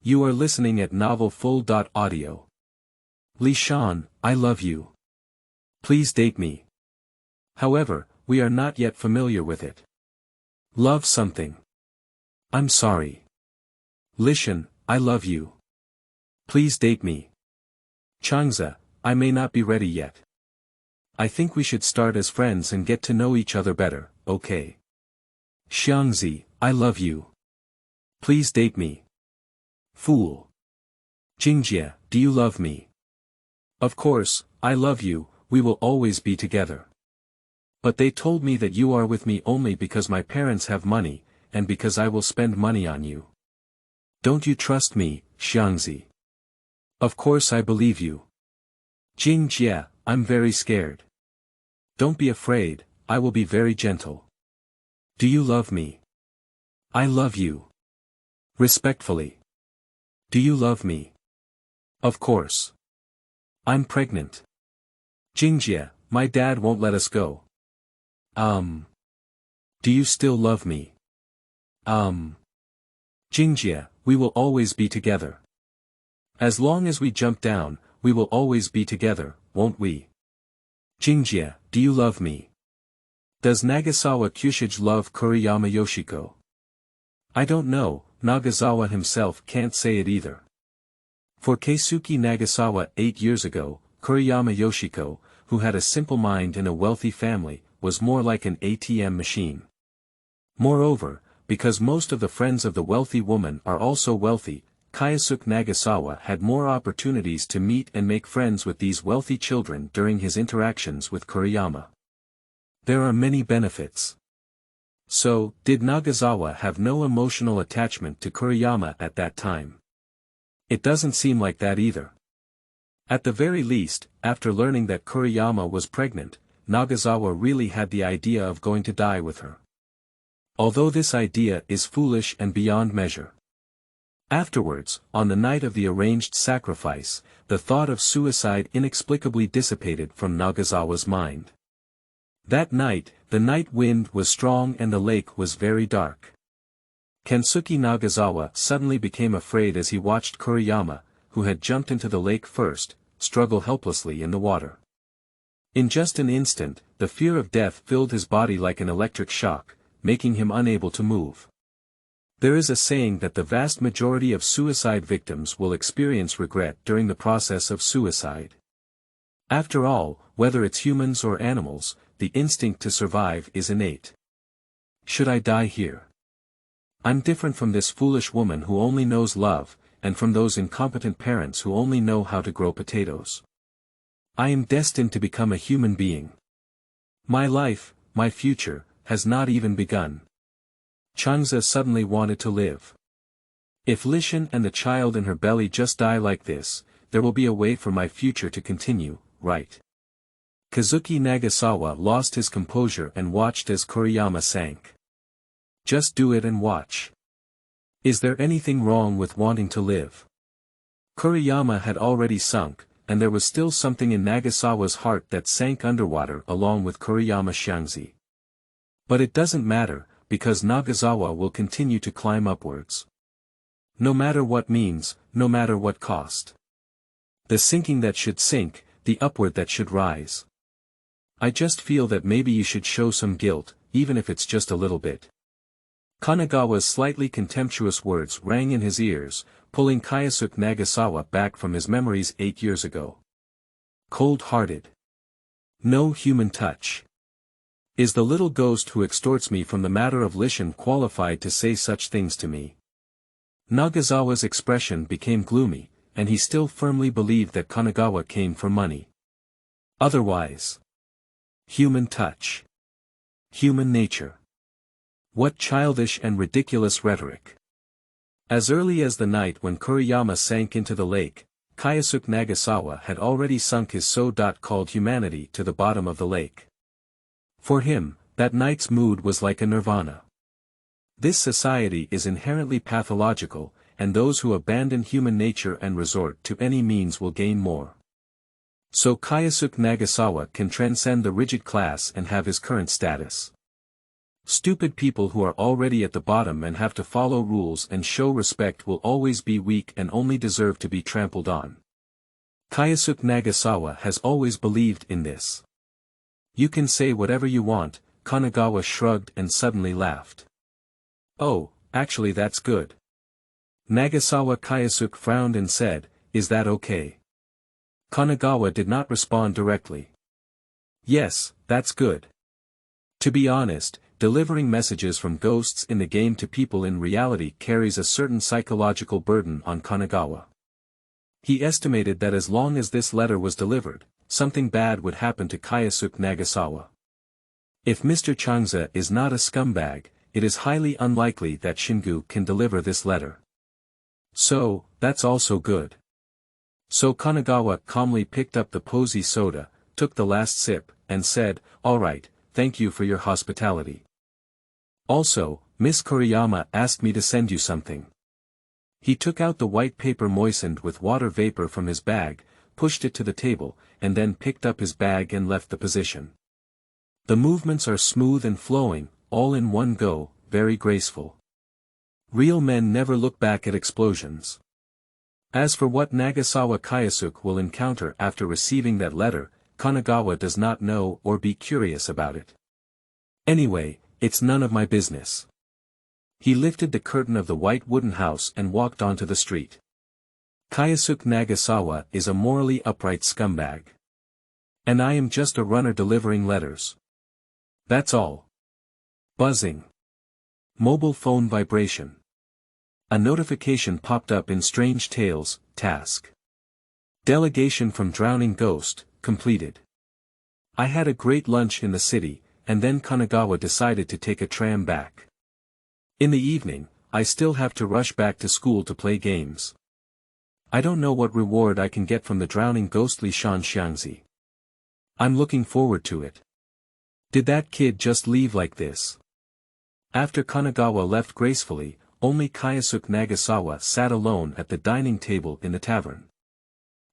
You are listening at novelfull.audio. Li Shan, I love you. Please date me. However, we are not yet familiar with it. Love something. I'm sorry. Lishan, I love you. Please date me. Changza, I may not be ready yet. I think we should start as friends and get to know each other better, okay? Xiangzi, I love you. Please date me. Fool. Jingjie, do you love me? Of course, I love you, we will always be together. But they told me that you are with me only because my parents have money, and because I will spend money on you. Don't you trust me, Xiangzi? Of course I believe you. Jing Jie, I'm very scared. Don't be afraid, I will be very gentle. Do you love me? I love you. Respectfully. Do you love me? Of course. I'm pregnant. Jingjie, my dad won't let us go. Do you still love me? Jingjie, we will always be together. As long as we jump down, we will always be together, won't we? Jingjie, do you love me? Does Nagasawa Kyushige love Kuriyama Yoshiko? I don't know, Nagasawa himself can't say it either. For Keisuke Nagasawa 8 years ago, Kuriyama Yoshiko, who had a simple mind in a wealthy family, was more like an ATM machine. Moreover, because most of the friends of the wealthy woman are also wealthy, Keisuke Nagasawa had more opportunities to meet and make friends with these wealthy children during his interactions with Kuriyama. There are many benefits. So, did Nagasawa have no emotional attachment to Kuriyama at that time? It doesn't seem like that either. At the very least, after learning that Kuriyama was pregnant, Nagasawa really had the idea of going to die with her. Although this idea is foolish and beyond measure. Afterwards, on the night of the arranged sacrifice, the thought of suicide inexplicably dissipated from Nagasawa's mind. That night, the night wind was strong and the lake was very dark. Kensuke Nagasawa suddenly became afraid as he watched Kuriyama, who had jumped into the lake first, struggle helplessly in the water. In just an instant, the fear of death filled his body like an electric shock, making him unable to move. There is a saying that the vast majority of suicide victims will experience regret during the process of suicide. After all, whether it's humans or animals, the instinct to survive is innate. Should I die here? I'm different from this foolish woman who only knows love, and from those incompetent parents who only know how to grow potatoes. I am destined to become a human being. My life, my future, has not even begun. Changza suddenly wanted to live. If Lishan and the child in her belly just die like this, there will be a way for my future to continue, right? Kazuki Nagasawa lost his composure and watched as Kuriyama sank. Just do it and watch. Is there anything wrong with wanting to live? Kuriyama had already sunk, and there was still something in Nagasawa's heart that sank underwater along with Kuriyama Qiangzi. But it doesn't matter, because Nagasawa will continue to climb upwards. No matter what means, no matter what cost. The sinking that should sink, the upward that should rise. I just feel that maybe you should show some guilt, even if it's just a little bit. Kanagawa's slightly contemptuous words rang in his ears, pulling Kyosuke Nagasawa back from his memories 8 years ago. Cold-hearted. No human touch. Is the little ghost who extorts me from the matter of Lishan qualified to say such things to me? Nagasawa's expression became gloomy, and he still firmly believed that Kanagawa came for money. Otherwise. Human touch. Human nature. What childish and ridiculous rhetoric. As early as the night when Kuriyama sank into the lake, Kyosuke Nagasawa had already sunk his so-called humanity to the bottom of the lake. For him, that night's mood was like a nirvana. This society is inherently pathological, and those who abandon human nature and resort to any means will gain more. So Kyosuke Nagasawa can transcend the rigid class and have his current status. Stupid people who are already at the bottom and have to follow rules and show respect will always be weak and only deserve to be trampled on. Kyosuke Nagasawa has always believed in this. You can say whatever you want, Kanagawa shrugged and suddenly laughed. Oh, actually that's good. Nagasawa Kyosuke frowned and said, is that okay? Kanagawa did not respond directly. Yes, that's good. To be honest, delivering messages from ghosts in the game to people in reality carries a certain psychological burden on Kanagawa. He estimated that as long as this letter was delivered, something bad would happen to Kyosuke Nagasawa. If Mr. Changza is not a scumbag, it is highly unlikely that Shingu can deliver this letter. So, that's also good. So Kanagawa calmly picked up the posy soda, took the last sip, and said, all right, thank you for your hospitality. Also, Miss Kuriyama asked me to send you something. He took out the white paper moistened with water vapor from his bag, pushed it to the table, and then picked up his bag and left the position. The movements are smooth and flowing, all in one go, very graceful. Real men never look back at explosions. As for what Nagasawa Kyosuke will encounter after receiving that letter, Kanagawa does not know or be curious about it. Anyway, it's none of my business. He lifted the curtain of the white wooden house and walked onto the street. Kyosuke Nagasawa is a morally upright scumbag. And I am just a runner delivering letters. That's all. Buzzing. Mobile phone vibration. A notification popped up in Strange Tales, task. Delegation from Drowning Ghost, completed. I had a great lunch in the city, and then Kanagawa decided to take a tram back. In the evening, I still have to rush back to school to play games. I don't know what reward I can get from the drowning ghostly Shan Qiangzi. I'm looking forward to it. Did that kid just leave like this? After Kanagawa left gracefully, only Kyosuke Nagasawa sat alone at the dining table in the tavern.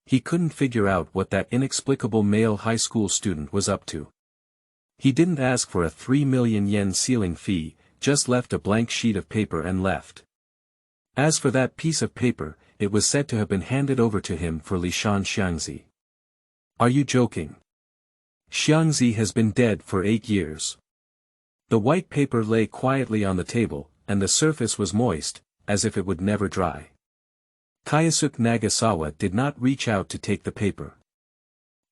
He couldn't figure out what that inexplicable male high school student was up to. He didn't ask for a 3 million yen sealing fee, just left a blank sheet of paper and left. As for that piece of paper, it was said to have been handed over to him for Li Shan Qiangzi. Are you joking? Qiangzi has been dead for 8 years. The white paper lay quietly on the table, and the surface was moist, as if it would never dry. Kyosuke Nagasawa did not reach out to take the paper.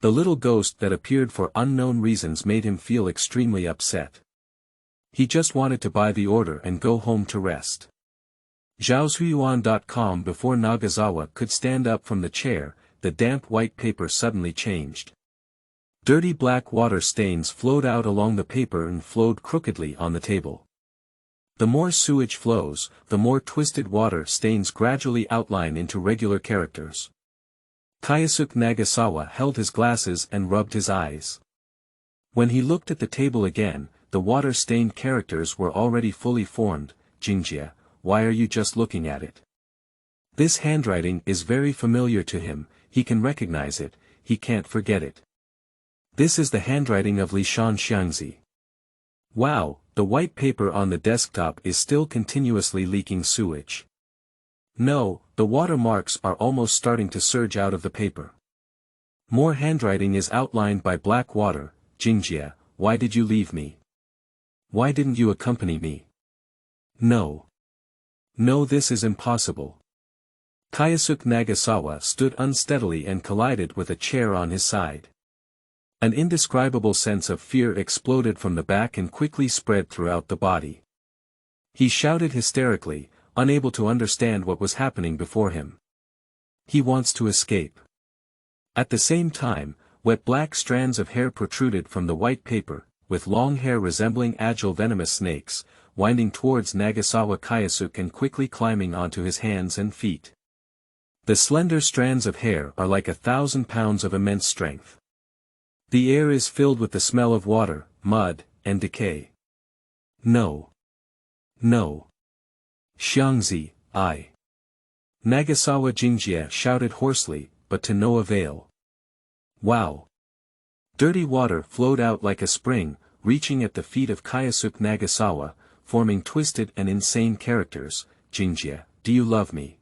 The little ghost that appeared for unknown reasons made him feel extremely upset. He just wanted to buy the order and go home to rest. Zhaozuiyuan.com. Before Nagasawa could stand up from the chair, the damp white paper suddenly changed. Dirty black water stains flowed out along the paper and flowed crookedly on the table. The more sewage flows, the more twisted water stains gradually outline into regular characters. Kyosuke Nagasawa held his glasses and rubbed his eyes. When he looked at the table again, the water-stained characters were already fully formed. Jingjie, why are you just looking at it? This handwriting is very familiar to him, he can recognize it, he can't forget it. This is the handwriting of Li Shan Xiangzi. Wow, the white paper on the desktop is still continuously leaking sewage. No, the watermarks are almost starting to surge out of the paper. More handwriting is outlined by black water. Jingjie, why did you leave me? Why didn't you accompany me? No. No, this is impossible. Kyosuke Nagasawa stood unsteadily and collided with a chair on his side. An indescribable sense of fear exploded from the back and quickly spread throughout the body. He shouted hysterically, unable to understand what was happening before him. He wants to escape. At the same time, wet black strands of hair protruded from the white paper, with long hair resembling agile venomous snakes, winding towards Nagasawa Kyosuke and quickly climbing onto his hands and feet. The slender strands of hair are like 1,000 pounds of immense strength. The air is filled with the smell of water, mud, and decay. No. No. Xiangzi, I. Nagasawa Jingjie shouted hoarsely, but to no avail. Wow. Dirty water flowed out like a spring, reaching at the feet of Kyosuke Nagasawa, forming twisted and insane characters. Jingjie, do you love me?